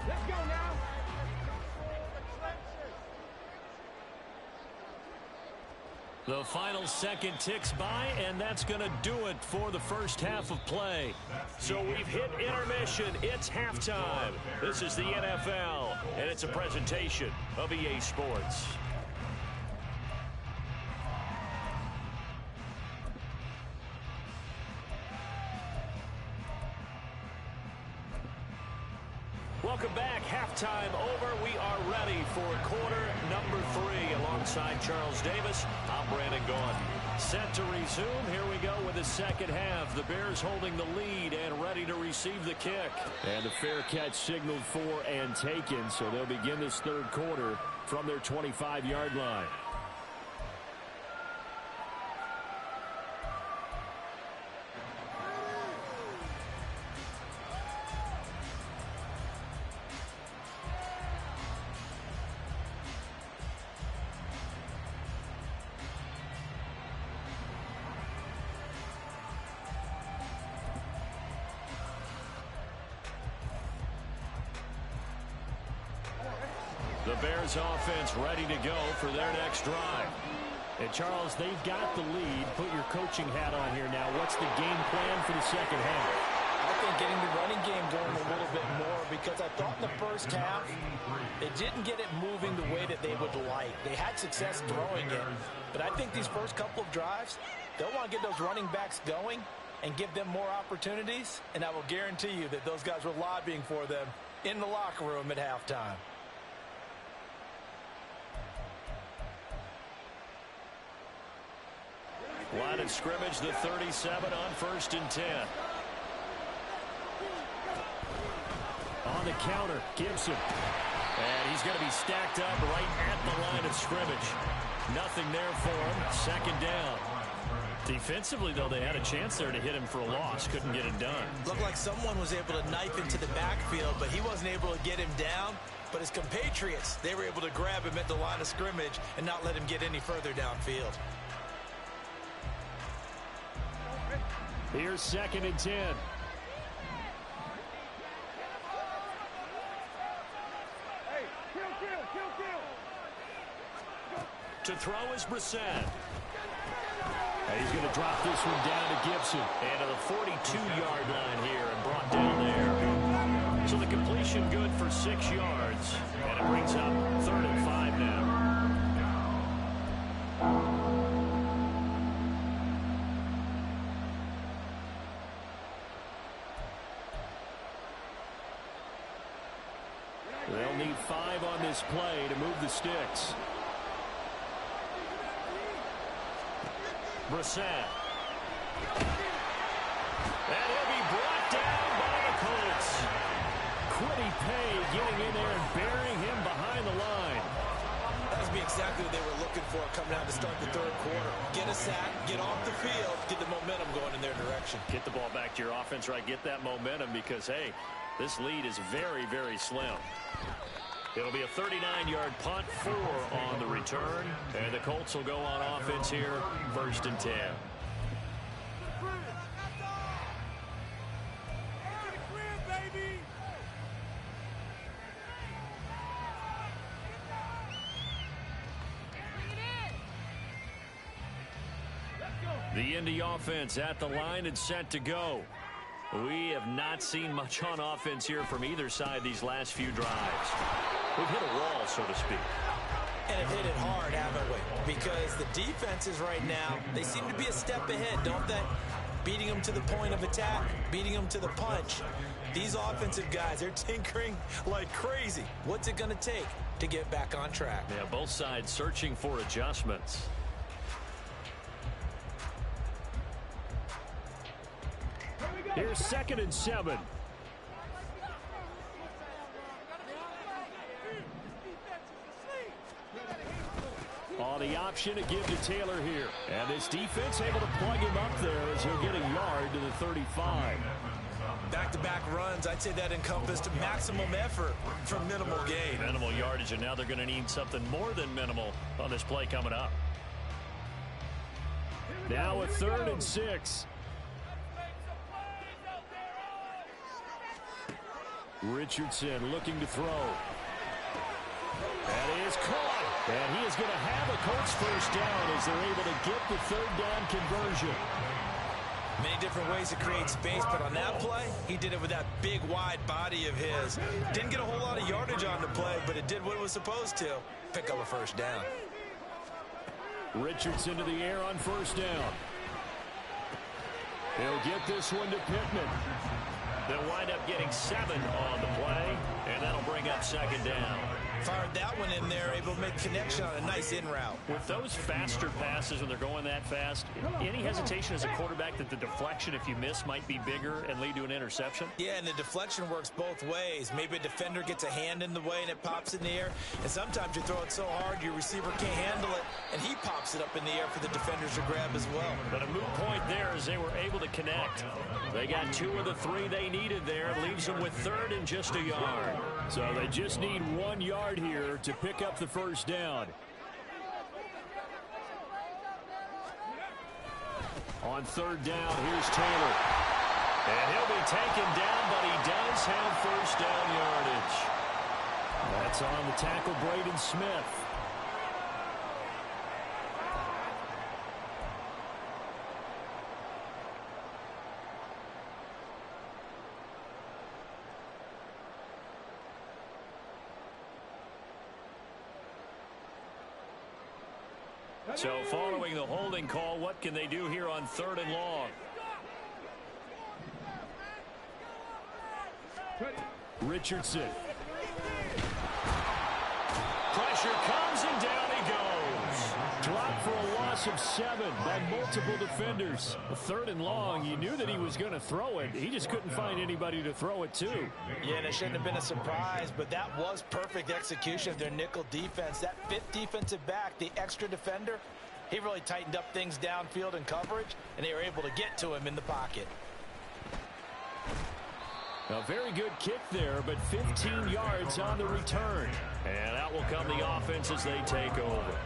Let's go now. The final second ticks by, and that's going to do it for the first half of play. So we've hit intermission. It's halftime. This is the NFL, and it's a presentation of EA Sports. Welcome back. Halftime over. We are ready for quarter number 3. Alongside Charles Davis, I'm Brandon Gaudin. Set to resume. Here we go with the second half. The Bears holding the lead and ready to receive the kick. And the fair catch signaled for and taken, so they'll begin this 3rd quarter from their 25-yard line. The Bears offense ready to go for their next drive. And Charles, they've got the lead. Put your coaching hat on here now. What's the game plan for the second half? I think getting the running game going a little bit more, because I thought in the first half they didn't get it moving the way that they would like. They had success throwing it, but I think these first couple of drives, they'll want to get those running backs going and give them more opportunities, and I will guarantee you that those guys were lobbying for them in the locker room at halftime. Line of scrimmage, the 37 on 1st and 10. On the counter, Gibson. And he's going to be stacked up right at the line of scrimmage. Nothing there for him. 2nd down. Defensively, though, they had a chance there to hit him for a loss. Couldn't get it done. Looked like someone was able to knife into the backfield, but he wasn't able to get him down. But his compatriots, they were able to grab him at the line of scrimmage and not let him get any further downfield. Here's 2nd and 10. Hey, kill. To throw is Brissett. And he's going to drop this one down to Gibson. And to the 42-yard line here and brought down there. So the completion good for 6 yards. And it brings up 3rd and 5 now. They'll need 5 on this play to move the sticks. Brissett. And he'll be brought down by the Colts. Quiddy Pay getting in there and burying him behind the line. That would be exactly what they were looking for coming out to start the 3rd quarter. Get a sack, get off the field, get the momentum going in their direction. Get the ball back to your offense, right? Get that momentum because, hey, This lead is very, very slim. It'll be a 39-yard punt, 4 on the return. And the Colts will go on offense here, 1st and 10. The Indy offense at the line and set to go. We have not seen much on offense here from either side these last few drives. We've hit a wall, so to speak. And have hit it hard, haven't we? Because the defenses right now, they seem to be a step ahead, don't they? Beating them to the point of attack, beating them to the punch. These offensive guys, they're tinkering like crazy. What's it going to take to get back on track? Yeah, both sides searching for adjustments. Here's 2nd and 7. On the option to give to Taylor here. And this defense able to plug him up there as he'll get a yard to the 35. Back-to-back runs, I'd say that encompassed maximum effort for minimal gain. Minimal yardage, and now they're going to need something more than minimal on this play coming up. Now a 3rd and 6. Richardson looking to throw. And he is caught. And he is going to have a Colts 1st down as they're able to get the 3rd down conversion. Many different ways to create space, but on that play, he did it with that big, wide body of his. Didn't get a whole lot of yardage on the play, but it did what it was supposed to. Pick up a 1st down. Richardson to the air on 1st down. He'll get this one to Pittman. They'll wind up getting 7 on the play, and that'll bring up 2nd down. Fired that one in there, able to make connection on a nice in route. With those faster passes when they're going that fast, any hesitation as a quarterback that the deflection, if you miss, might be bigger and lead to an interception? Yeah, and the deflection works both ways. Maybe a defender gets a hand in the way and it pops in the air, and sometimes you throw it so hard your receiver can't handle it, and he pops it up in the air for the defenders to grab as well. But a moot point there as they were able to connect. They got 2 of the 3 they needed there. It leaves them with 3rd and just a yard. So they just need 1 yard here to pick up the 1st down. On 3rd down, here's Taylor. And he'll be taken down, but he does have 1st down yardage. That's on the tackle, Braden Smith. So following the holding call, what can they do here on 3rd and long? Richardson. Pressure comes and down he goes. Dropped for a loss of 7 by multiple defenders. 3rd and long, you knew that he was going to throw it. He just couldn't find anybody to throw it to. Yeah, and it shouldn't have been a surprise, but that was perfect execution of their nickel defense. That 5th defensive back, the extra defender, he really tightened up things downfield in coverage, and they were able to get to him in the pocket. A very good kick there, but 15 yards on the return. And out will come the offense as they take over.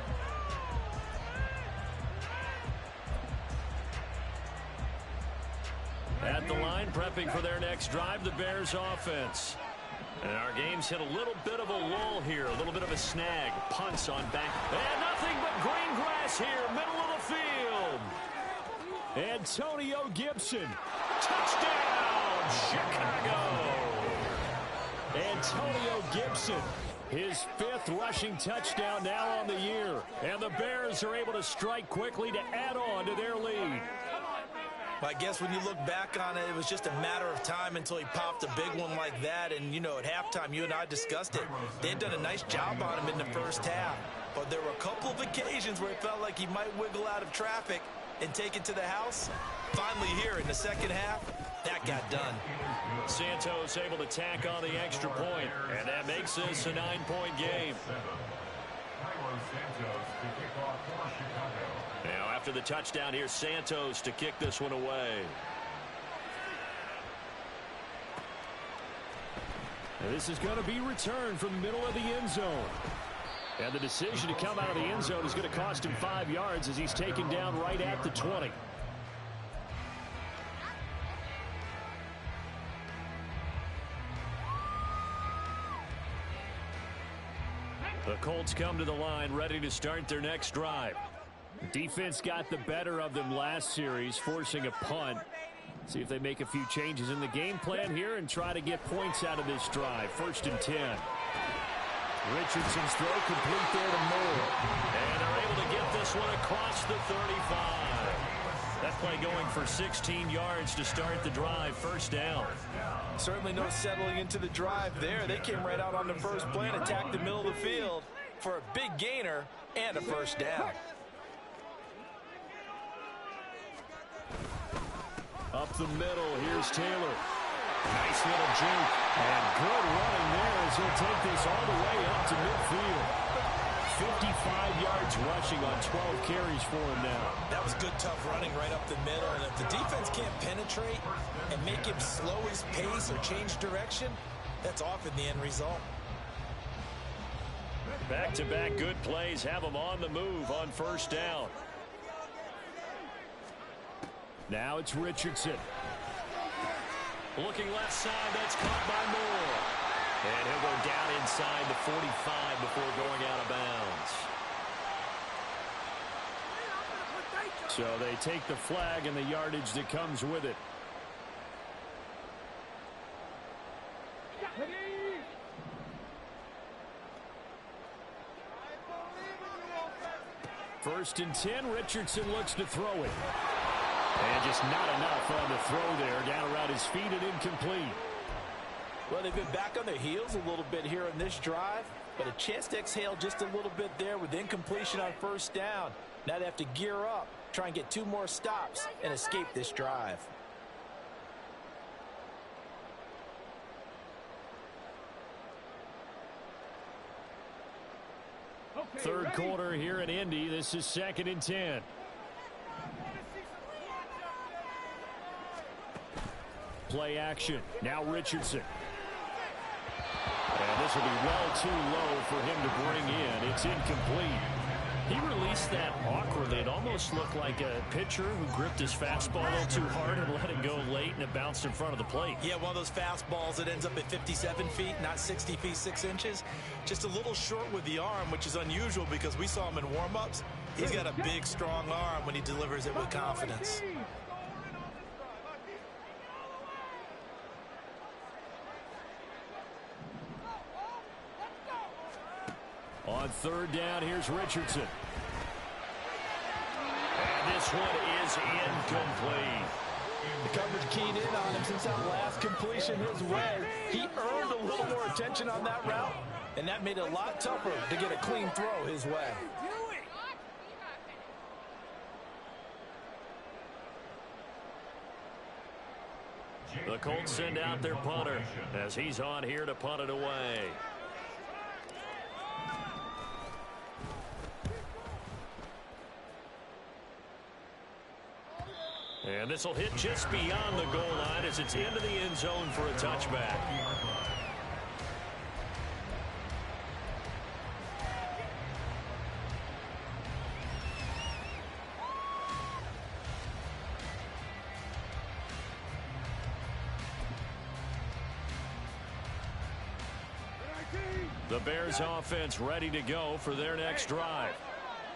At the line, prepping for their next drive, the Bears offense. And our game's hit a little bit of a lull here, a little bit of a snag. Punts on back. And nothing but green grass here, middle of the field. Antonio Gibson. Touchdown, Chicago. Antonio Gibson. His 5th rushing touchdown now on the year. And the Bears are able to strike quickly to add on to their lead. I guess when you look back on it, it was just a matter of time until he popped a big one like that. And, you know, at halftime, you and I discussed it. They had done a nice job on him in the first half. But there were a couple of occasions where it felt like he might wiggle out of traffic and take it to the house. Finally here in the second half, that got done. Santos able to tack on the extra point, and that makes this a 9-point game. Now after the touchdown, here's Santos to kick this one away. And this is going to be returned from the middle of the end zone. And the decision to come out of the end zone is going to cost him 5 yards as he's taken down right at the 20. The Colts come to the line ready to start their next drive. The defense got the better of them last series, forcing a punt. See if they make a few changes in the game plan here and try to get points out of this drive. 1st and 10. Richardson's throw complete there to Moore. And they're able to get this one across the 35. That play going for 16 yards to start the drive. 1st down. Certainly no settling into the drive there. They came right out on the first play and attacked the middle of the field for a big gainer and a 1st down. Up the middle, here's Taylor. Nice little juke. And good running there as he'll take this all the way up to midfield. 55 yards rushing on 12 carries for him now. That was good, tough running right up the middle. And if the defense can't penetrate and make him slow his pace or change direction, that's often the end result. Back-to-back good plays have them on the move on 1st down. Now it's Richardson. Looking left side, that's caught by Moore. And he'll go down inside the 45 before going out of bounds. So they take the flag and the yardage that comes with it. First and 10, Richardson looks to throw it. And just not enough on the throw there. Down around his feet and incomplete. Well, they've been back on their heels a little bit here in this drive, but a chance to exhale just a little bit there with incompletion on 1st down. Now they have to gear up, try and get 2 more stops and escape this drive. Okay, 3rd ready? quarter here in Indy. This is 2nd and 10. Play action. Now Richardson. And this will be well too low for him to bring in. It's incomplete. He released that awkwardly. It almost looked like a pitcher who gripped his fastball a little too hard and let it go late, and it bounced in front of the plate. Yeah, one of those fastballs that ends up at 57 feet, not 60 feet, 6 inches. Just a little short with the arm, which is unusual because we saw him in warm-ups. He's got a big, strong arm when he delivers it with confidence. On 3rd down, here's Richardson. And this one is incomplete. The coverage keyed in on him since that last completion his way. He earned a little more attention on that route, and that made it a lot tougher to get a clean throw his way. The Colts send out their punter as he's on here to punt it away. And this will hit just beyond the goal line as it's into the end zone for a touchback. The Bears offense ready to go for their next drive.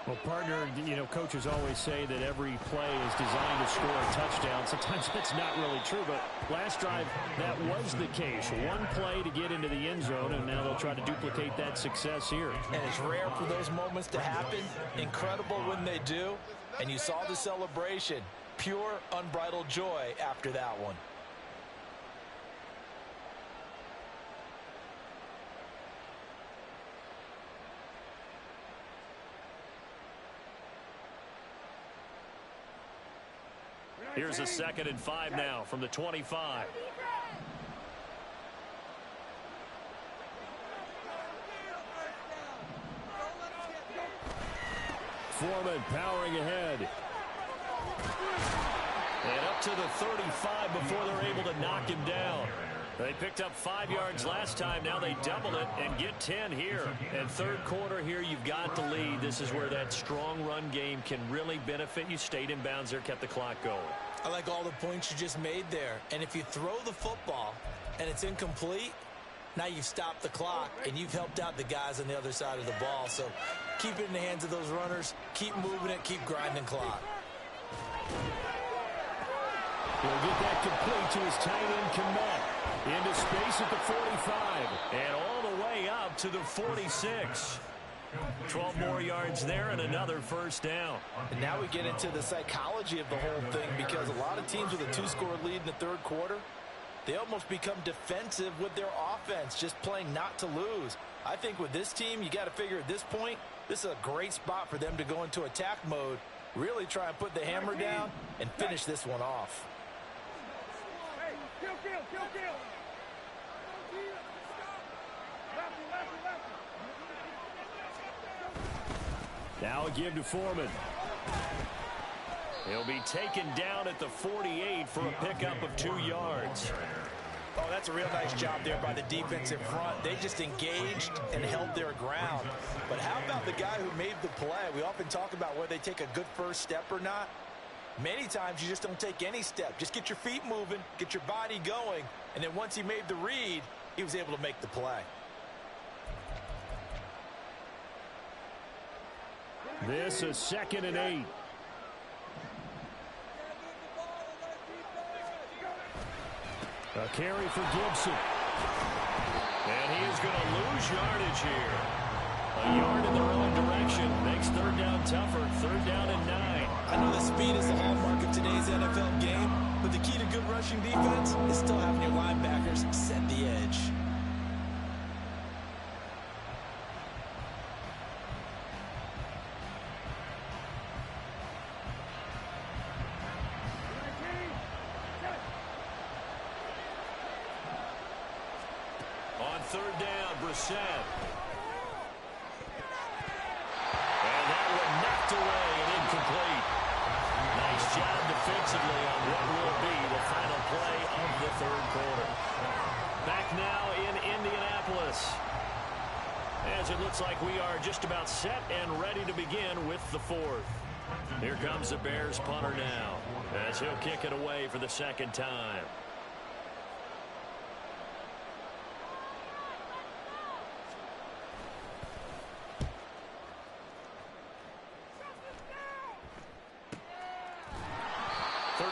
Well, partner, coaches always say that every play is designed to score a touchdown. Sometimes that's not really true, but last drive, that was the case. One play to get into the end zone, and now they'll try to duplicate that success here. And it's rare for those moments to happen. Incredible when they do. And you saw the celebration. Pure, unbridled joy after that one. Here's a 2nd and 5 now from the 25. Foreman powering ahead. And up to the 35 before they're able to knock him down. They picked up 5 yards last time. Now they double it and get 10 here. And third quarter here, you've got the lead. This is where that strong run game can really benefit you. Stayed in bounds there, kept the clock going. I like all the points you just made there. And if you throw the football and it's incomplete, now you've stopped the clock and you've helped out the guys on the other side of the ball. So keep it in the hands of those runners. Keep moving it. Keep grinding clock. He'll get that complete to his tight end, Komet. Into space at the 45. And all the way up to the 46. 12 more yards there and another first down. And now we get into the psychology of the whole thing, because a lot of teams with a 2-score lead in the third quarter, they almost become defensive with their offense, just playing not to lose. I think with this team, you got to figure at this point, this is a great spot for them to go into attack mode, really try and put the hammer down and finish this one off. Hey, kill. Now a give to Foreman. He'll be taken down at the 48 for a pickup of 2 yards. Oh, that's a real nice job there by the defensive front. They just engaged and held their ground. But how about the guy who made the play? We often talk about whether they take a good first step or not. Many times you just don't take any step. Just get your feet moving, get your body going, and then once he made the read, he was able to make the play. This is 2nd and 8. A carry for Gibson. And he is going to lose yardage here. A yard in the wrong direction. Makes third down tougher. 3rd down and 9. I know the speed is the hallmark of today's NFL game, but the key to good rushing defense is still having your linebackers set the edge. On 3rd down, Brissett. And that one knocked away and incomplete. Nice job defensively on what will be the final play of the 3rd quarter. Back now in Indianapolis, as it looks like we are just about set and ready to begin with the 4th. Here comes the Bears punter now, as he'll kick it away for the 2nd time.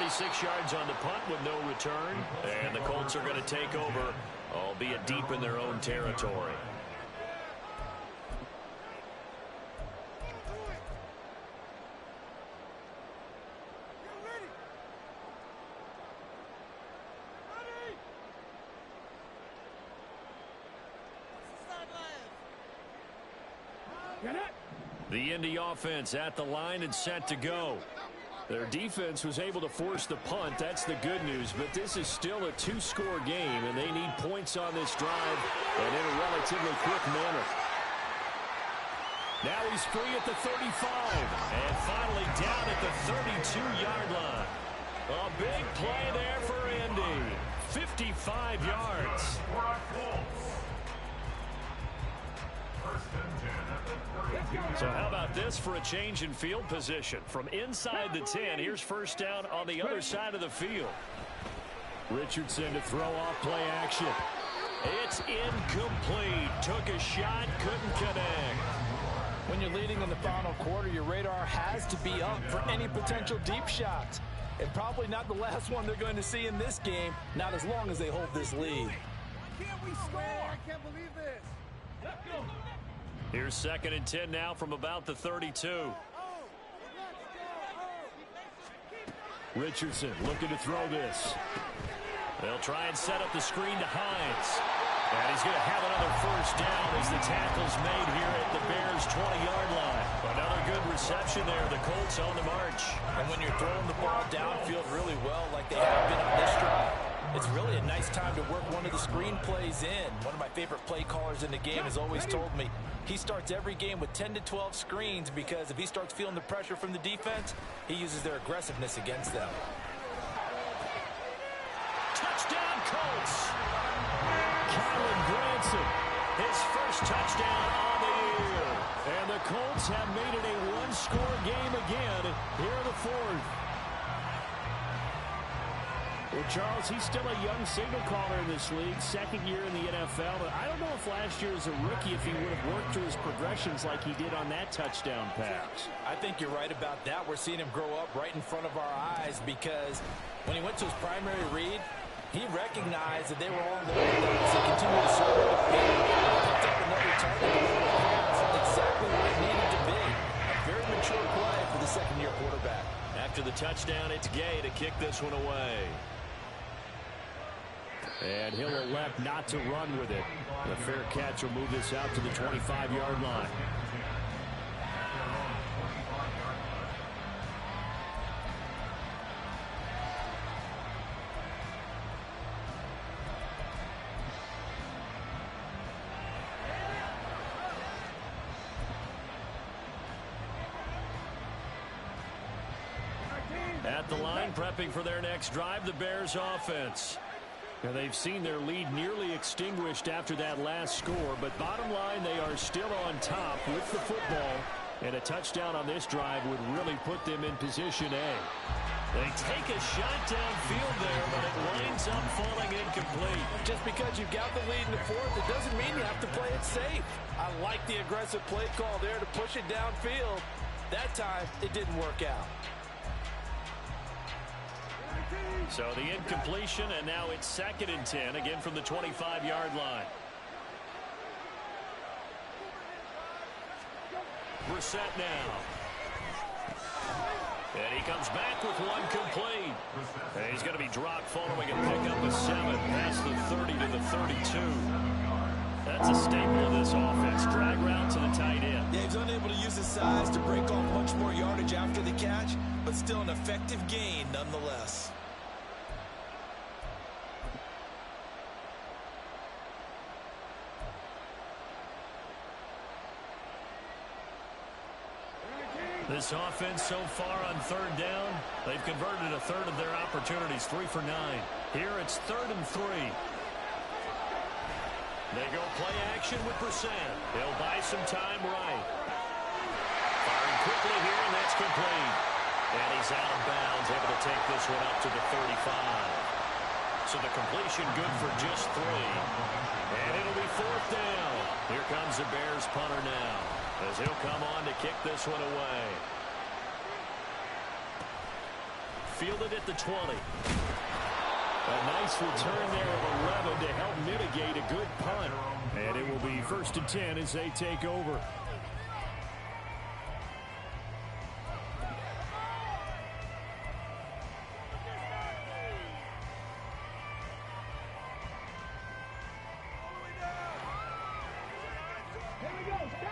Six yards on the punt with no return. And the Colts are going to take over, albeit deep in their own territory. The Indy offense at the line and set to go. Their defense was able to force the punt. That's the good news. But this is still a 2-score game, and they need points on this drive and in a relatively quick manner. Now he's free at the 35. And finally down at the 32-yard line. A big play there for Indy. 55 yards. So how about this for a change in field position? From inside the 10, here's first down on the other side of the field. Richardson to throw off play action. It's incomplete. Took a shot, couldn't connect. When you're leading in the final quarter, your radar has to be up for any potential deep shots. And probably not the last one they're going to see in this game, not as long as they hold this lead. Can't we score? I can't believe this. Let's go. Here's 2nd and 10 now from about the 32. Richardson looking to throw this. They'll try and set up the screen to Hines. And he's going to have another first down as the tackle's made here at the Bears' 20-yard line. Another good reception there. The Colts on the march. And when you're throwing the ball downfield really well like they have been on this drive, it's really a nice time to work one of the screen plays in. One of my favorite play callers in the game has always told me he starts every game with 10 to 12 screens, because if he starts feeling the pressure from the defense, he uses their aggressiveness against them. Touchdown, Colts! Gibson. His first touchdown on the year. And the Colts have made it a one-score game again here in the fourth. Well, Charles, he's still a young signal caller in this league, second year in the NFL. But I don't know if last year as a rookie, if he would have worked through his progressions like he did on that touchdown pass. I think you're right about that. We're seeing him grow up right in front of our eyes because when he went to his primary read, he recognized that they were all low. So he continued to serve the field. Picked up another target. Exactly what it needed to be. A very mature play for the second-year quarterback. After the touchdown, it's Gay to kick this one away. And he'll elect not to run with it. The fair catch will move this out to the 25-yard line. At the line, prepping for their next drive, the Bears offense. Now, they've seen their lead nearly extinguished after that last score, but bottom line, they are still on top with the football, and a touchdown on this drive would really put them in position A. They take a shot downfield there, but it winds up falling incomplete. Just because you've got the lead in the fourth, it doesn't mean you have to play it safe. I like the aggressive play call there to push it downfield. That time, it didn't work out. So the incompletion, and now it's 2nd and 10, again from the 25-yard line. Brissett now. And he comes back with one complete. And he's going to be dropped following a pickup of 7 past the 30 to the 32. That's a staple of this offense. Drag route to the tight end. Yeah, he's unable to use his size to break off much more yardage after the catch, but still an effective gain nonetheless. This offense so far on 3rd down, they've converted a third of their opportunities, 3 for 9. Here it's 3rd and 3. They go play action with Brissett. He'll buy some time right. Firing quickly here, and that's complete. And he's out of bounds, able to take this one up to the 35. So the completion good for just 3. And it'll be 4th down. Here comes the Bears punter now, as he'll come on to kick this one away. Fielded at the 20. A nice return there of 11 to help mitigate a good punt. And it will be 1st and 10 as they take over.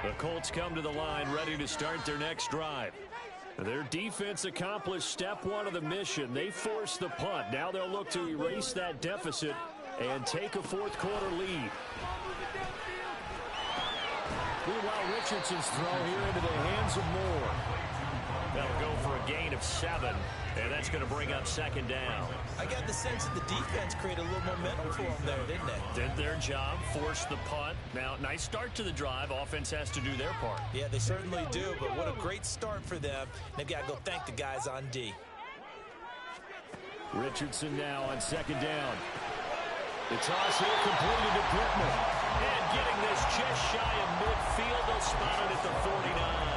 The Colts come to the line ready to start their next drive. Their defense accomplished step 1 of the mission. They forced the punt. Now they'll look to erase that deficit and take a 4th quarter lead. Meanwhile, Richardson's throw here into the hands of Moore. That'll go for a gain of 7, and that's going to bring up 2nd down. I got the sense that the defense created a little momentum for them there, didn't they? Did their job, forced the punt. Now, nice start to the drive. Offense has to do their part. Yeah, they certainly do, but what a great start for them. They've got to go thank the guys on D. Richardson now on 2nd down. The toss here completed to Pittman. And getting this just shy of midfield, they'll spot it at the 49.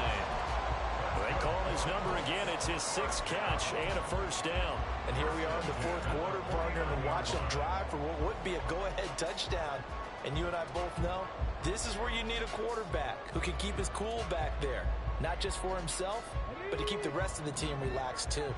They call his number again. It's his 6th catch and a 1st down. And here we are in the 4th quarter, partner, and watch them drive for what would be a go-ahead touchdown. And you and I both know this is where you need a quarterback who can keep his cool back there. Not just for himself, but to keep the rest of the team relaxed too.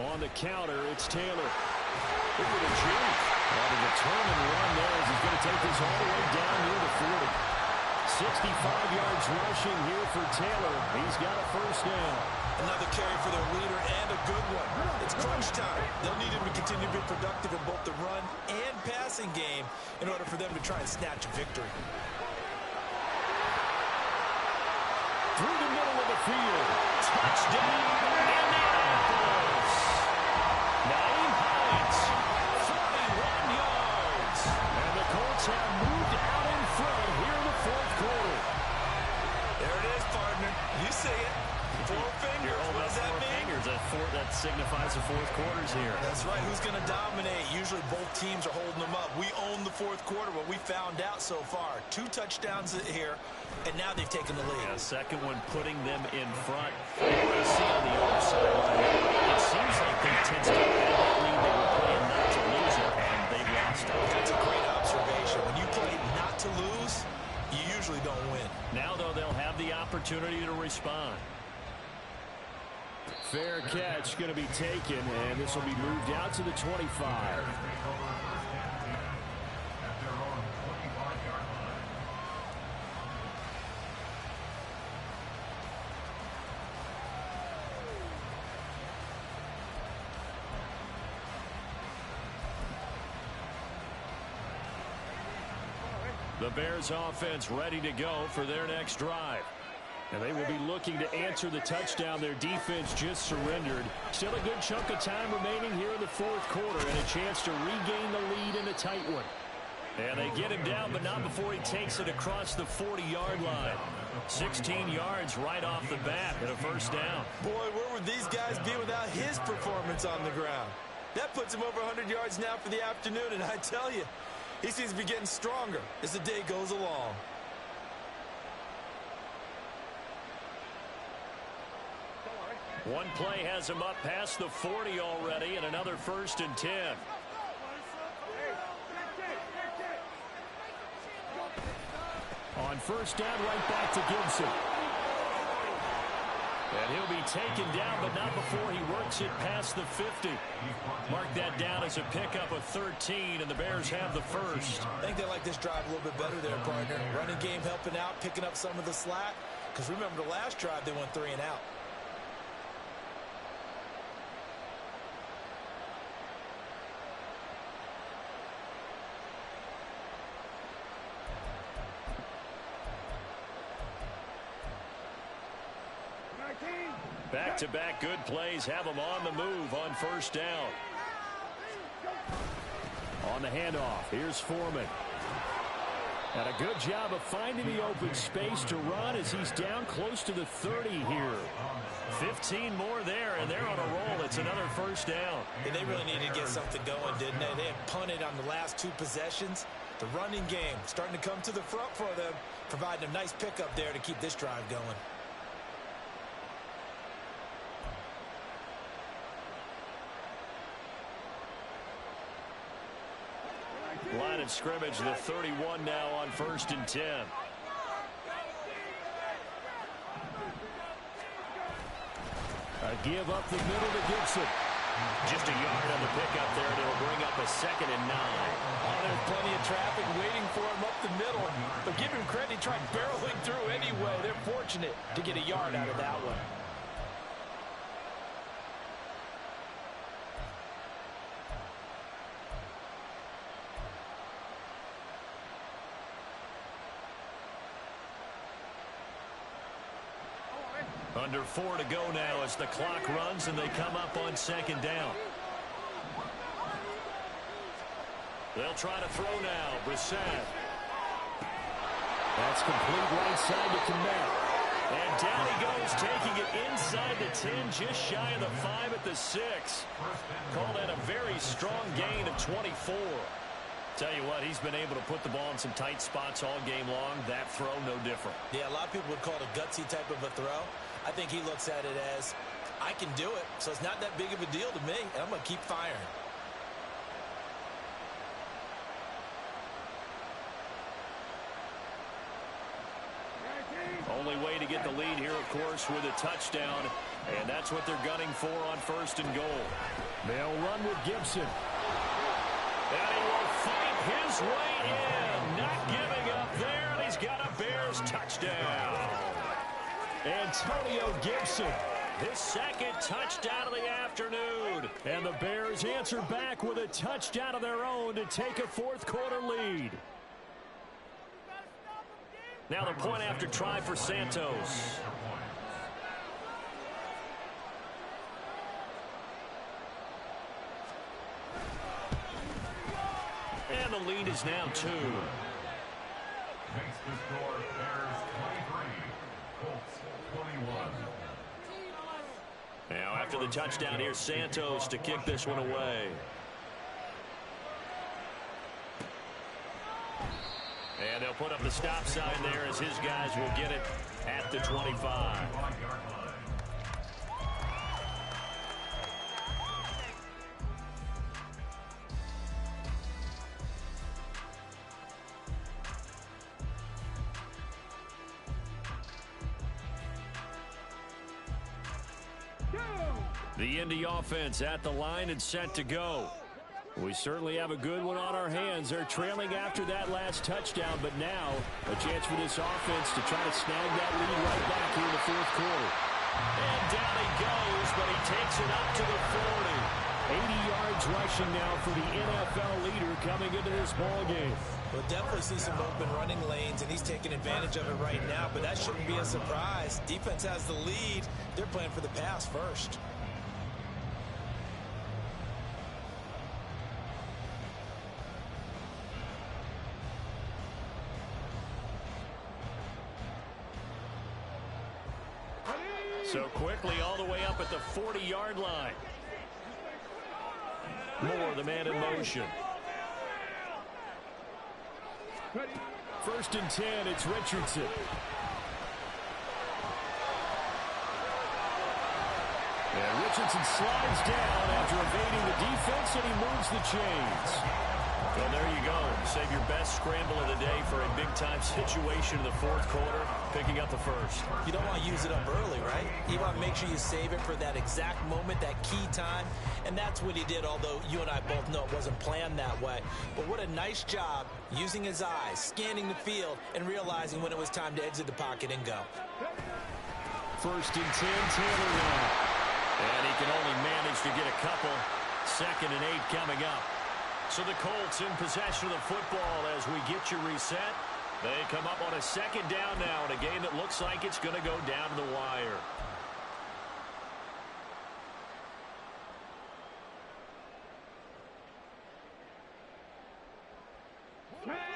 On the counter, it's Taylor. Look at the juke. On a determined run there as he's going to take this all the way down near the 40. 65 yards rushing here for Taylor. He's got a 1st down. Another carry for their leader and a good one. It's crunch time. They'll need him to continue to be productive in both the run and passing game in order for them to try and snatch a victory. Through the middle of the field. Touchdown. And see it. Four fingers. What does that mean? Fingers. That signifies the fourth quarter's here. That's right. Who's going to dominate? Usually both teams are holding them up. We own the fourth quarter, what we found out so far. 2 touchdowns here, and now they've taken the lead. Yeah, second one putting them in front. And what you see on the other sideline, it seems like they tend to have that lead. They were playing not to lose it, and they lost it. That's a great observation. When you play not to lose, you usually don't win. Now, though, they'll have the opportunity to respond. Fair catch going to be taken, and this will be moved out to the 25. The Bears offense ready to go for their next drive. And they will be looking to answer the touchdown their defense just surrendered. Still a good chunk of time remaining here in the fourth quarter and a chance to regain the lead in a tight one. And they get him down, but not before he takes it across the 40-yard line. 16 yards right off the bat and a first down. Boy, where would these guys be without his performance on the ground? That puts him over 100 yards now for the afternoon, and I tell you, he seems to be getting stronger as the day goes along. One play has him up past the 40 already, and another 1st and 10. On first down, right back to Gibson. And he'll be taken down, but not before he works it past the 50. Mark that down as a pickup of 13, and the Bears have the first. I think they like this drive a little bit better there, partner. Running game helping out, picking up some of the slack. Because remember, the last drive, they went 3 and out. Back-to-back good plays have them on the move on first down. On the handoff, here's Foreman. And a good job of finding the open space to run as he's down close to the 30 here. 15 more there, and they're on a roll. It's another first down. And they really needed to get something going, didn't they? They had punted on the last 2 possessions. The running game starting to come to the front for them, providing a nice pickup there to keep this drive going. Line of scrimmage, the 31 now on 1st and 10. A give up the middle to Gibson. Just a yard on the pickup there, and it'll bring up a 2nd and 9. Oh, there's plenty of traffic waiting for him up the middle. But give him credit, he tried barreling through anyway. They're fortunate to get a yard out of that one. Under 4 to go now as the clock runs and they come up on 2nd down. They'll try to throw now. Brissett. That's complete right side to Komet. And down he goes, taking it inside the 10, just shy of the 5 at the 6. Call that a very strong gain of 24. Tell you what, he's been able to put the ball in some tight spots all game long. That throw, no different. Yeah, a lot of people would call it a gutsy type of a throw. I think he looks at it as, I can do it, so it's not that big of a deal to me, and I'm going to keep firing. Only way to get the lead here, of course, with a touchdown, and that's what they're gunning for on 1st and goal. They'll run with Gibson. And he will fight his way in, not giving up there, and he's got a Bears touchdown. Antonio Gibson. His 2nd touchdown of the afternoon. And the Bears answer back with a touchdown of their own to take a fourth quarter lead. Now the point after try for Santos. And the lead is now 2. Makes the score Bears 23, Colts 21. the touchdown here. Santos to kick this one away. And they'll put up the stop sign there as his guys will get it at the 25. The Indy offense at the line and set to go. We certainly have a good one on our hands. They're trailing after that last touchdown, but now a chance for this offense to try to snag that lead right back here in the fourth quarter. And down he goes, but he takes it up to the 40. 80 yards rushing now for the NFL leader coming into this ballgame. We'll definitely see some open running lanes, and he's taking advantage of it right now, but that shouldn't be a surprise. Defense has the lead. They're playing for the pass first. So quickly all the way up at the 40-yard line. Moore, the man in motion. First and 10, it's Richardson. And Richardson slides down after evading the defense, and he moves the chains. Well, there you go. Save your best scramble of the day for a big-time situation in the fourth quarter, picking up the first. You don't want to use it up early, right? You want to make sure you save it for that exact moment, that key time, and that's what he did, although you and I both know it wasn't planned that way. But what a nice job using his eyes, scanning the field, and realizing when it was time to exit the pocket and go. First and 10, Taylor now. And he can only manage to get a couple. Second and 8 coming up. So the Colts in possession of the football as we get you reset. They come up on a second down now in a game that looks like it's going to go down to the wire.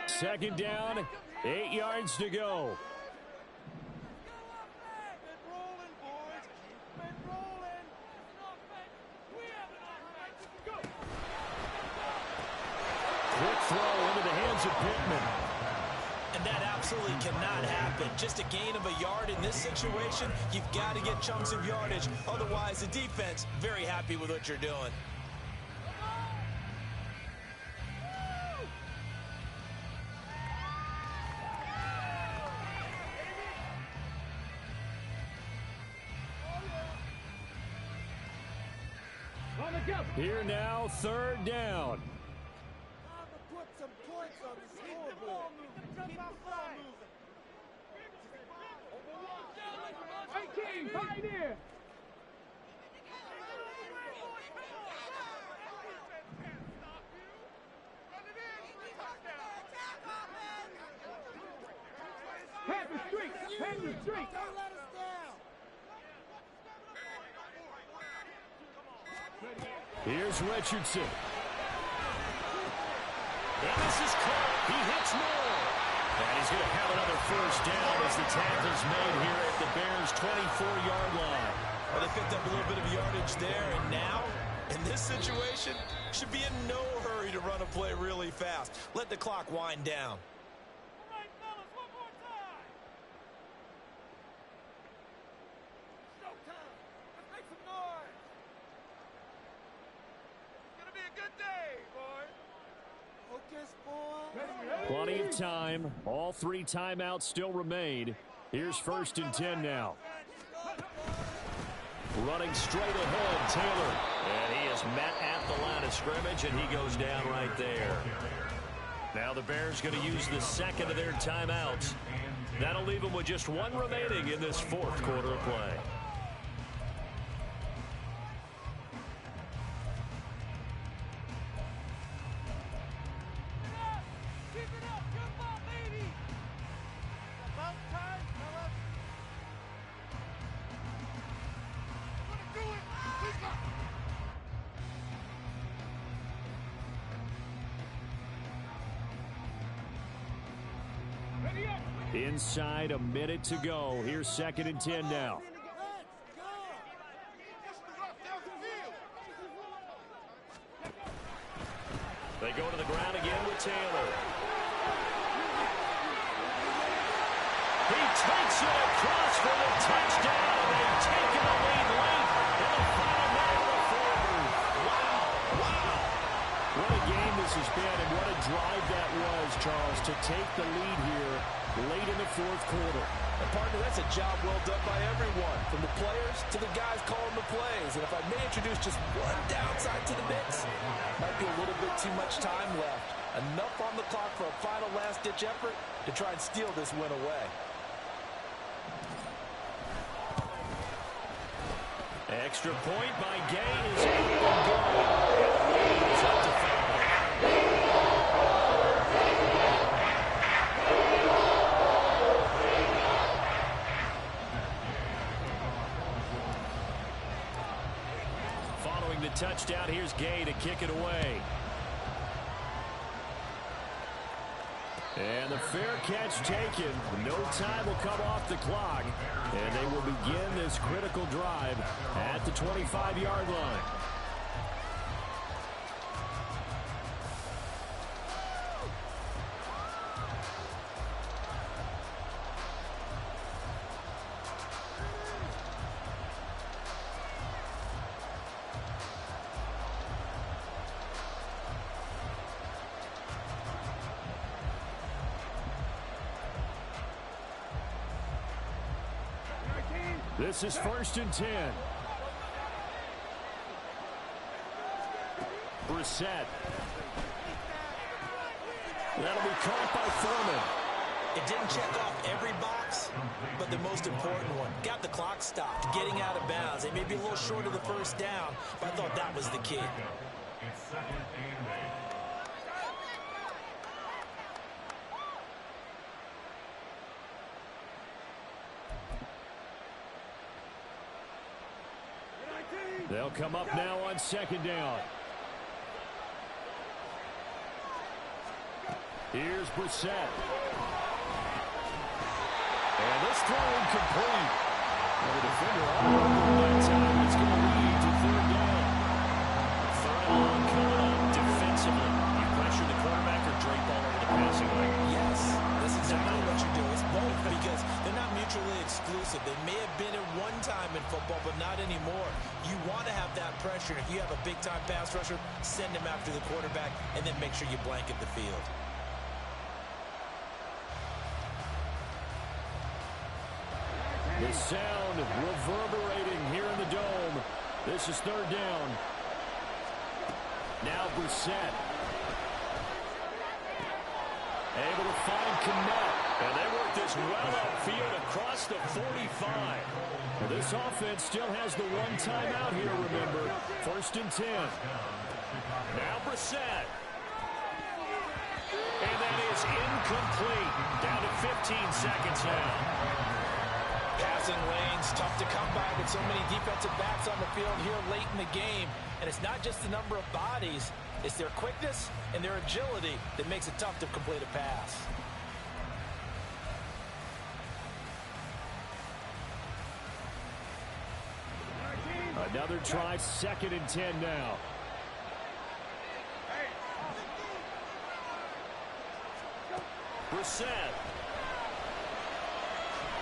Second down, 8 yards to go. Quick throw into the hands of Pittman. And that absolutely cannot happen. Just a gain of a yard in this situation, you've got to get chunks of yardage. Otherwise, the defense, very happy with what you're doing. Here now, third down. Put some points on the scoreboard. Keep the ball moving. Hey, King, right here. Head the street. Head the street. Don't let us down. Here's Richardson. And this is caught. He hits Moore. And he's going to have another first down as the tackle's made here at the Bears' 24-yard line. Well, they picked up a little bit of yardage there, and now, in this situation, should be in no hurry to run a play really fast. Let the clock wind down. All right, fellas, one more time. Showtime. Let's make some noise. It's going to be a good day, boy. Focus, boy. Plenty of time. All 3 timeouts still remain. Here's first and 10 now. Running straight ahead, Taylor. And he is met at the line of scrimmage, and he goes down right there. Now the Bears going to use the second of their timeouts. That'll leave them with just 1 remaining in this fourth quarter of play. Inside a minute to go. Here's second and 10 now. go to the ground again with Taylor. He takes it across for the touchdown. They've taken the lead late in the final minute of the fourth. Wow. What a game this has been, and what a drive that was, Charles, to take the lead here late in the fourth quarter. And partner, that's a job well done by everyone, from the players to the guys calling the plays. And if I may introduce just one downside to the mix, might be a little bit too much time left. Enough on the clock for a final last-ditch effort to try and steal this win away. Extra point by Gay is up and good. And the lead is up to 5. Following the touchdown, here's Gay to kick it away. And the fair catch taken. No time will come off the clock. And they will begin this critical drive at the 25-yard line. This is 1st and 10. Brissett. That'll be caught by Foreman. It didn't check off every box, but the most important one. Got the clock stopped, getting out of bounds. They may be a little short of the first down, but I thought that was the key. They'll come up now on 2nd down. Here's Brissett. And this throw incomplete. The defender all over that time. It's going to lead to 3rd down. 3rd and long coming up defensively. You pressure the quarterback or drape all over the passing lane? Yes, that's exactly what you do. It's both, because they're not mutually exclusive. They may have been at one time in football, but not anymore. You want to have that pressure. If you have a big-time pass rusher, send him after the quarterback, and then make sure you blanket the field. The sound reverberating here in the dome. This is 3rd down. Now Brissett. Able to find Kmet. And they work this well upfield across the 45. Well, this offense still has the one timeout here, remember. 1st and 10. Now Brissett. And that is incomplete. Down to 15 seconds now. Passing lanes, tough to come by with so many defensive backs on the field here late in the game. And it's not just the number of bodies, it's their quickness and their agility that makes it tough to complete a pass. Another try, 2nd and 10 now. Brissett.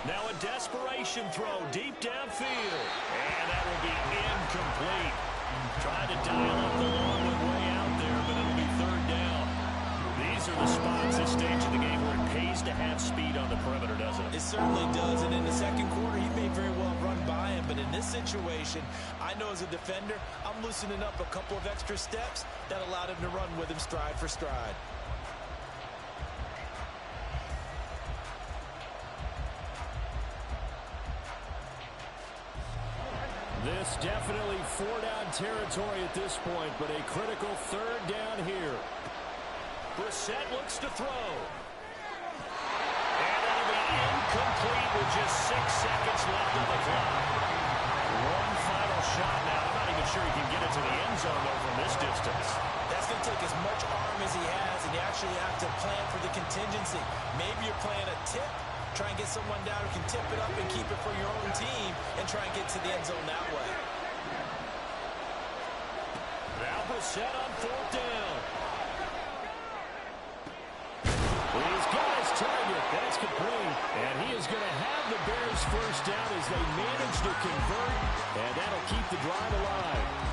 Now a desperation throw deep downfield. And that will be incomplete. Trying to dial up the long one way out there, but it'll be 3rd down. These are the spots, this stage of the game, where it pays to have speed on the perimeter, doesn't it? It certainly does, and in the 2nd quarter, he may very well run by him, but in this situation, I know as a defender, I'm loosening up a couple of extra steps that allowed him to run with him stride for stride. This definitely 4-down territory at this point, but a critical 3rd down here. Brissett looks to throw. And that'll be incomplete with just 6 seconds left on the clock. One final shot now. I'm not even sure he can get it to the end zone, though, from this distance. That's going to take as much arm as he has, and you actually have to plan for the contingency. Maybe you're playing a tip. Try and get someone down who can tip it up and keep it for your own team and try and get to the end zone that way. Now Brissett on 4th down. He's got his target. That's complete. And he is going to have the Bears first down as they manage to convert. And that'll keep the drive alive.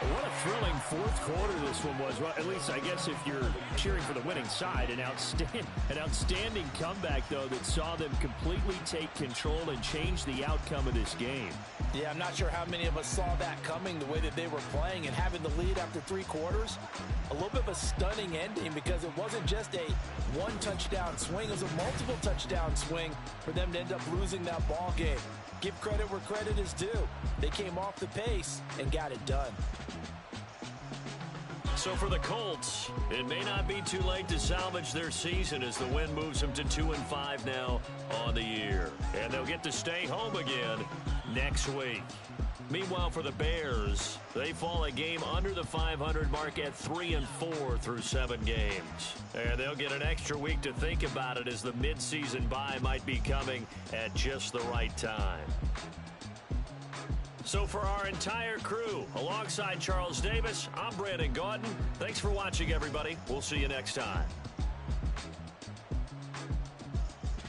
What a thrilling fourth quarter this one was. Well, at least I guess if you're cheering for the winning side, an outstanding comeback, though, that saw them completely take control and change the outcome of this game. Yeah, I'm not sure how many of us saw that coming, the way that they were playing and having the lead after 3 quarters. A little bit of a stunning ending because it wasn't just a one-touchdown swing. It was a multiple touchdown swing for them to end up losing that ball game. Give credit where credit is due. They came off the pace and got it done. So for the Colts, it may not be too late to salvage their season as the win moves them to 2-5 now on the year. And they'll get to stay home again next week. Meanwhile, for the Bears, they fall a game under the 500 mark at 3-4 through 7 games. And they'll get an extra week to think about it as the midseason bye might be coming at just the right time. So for our entire crew, alongside Charles Davis, I'm Brandon Gaudin. Thanks for watching, everybody. We'll see you next time.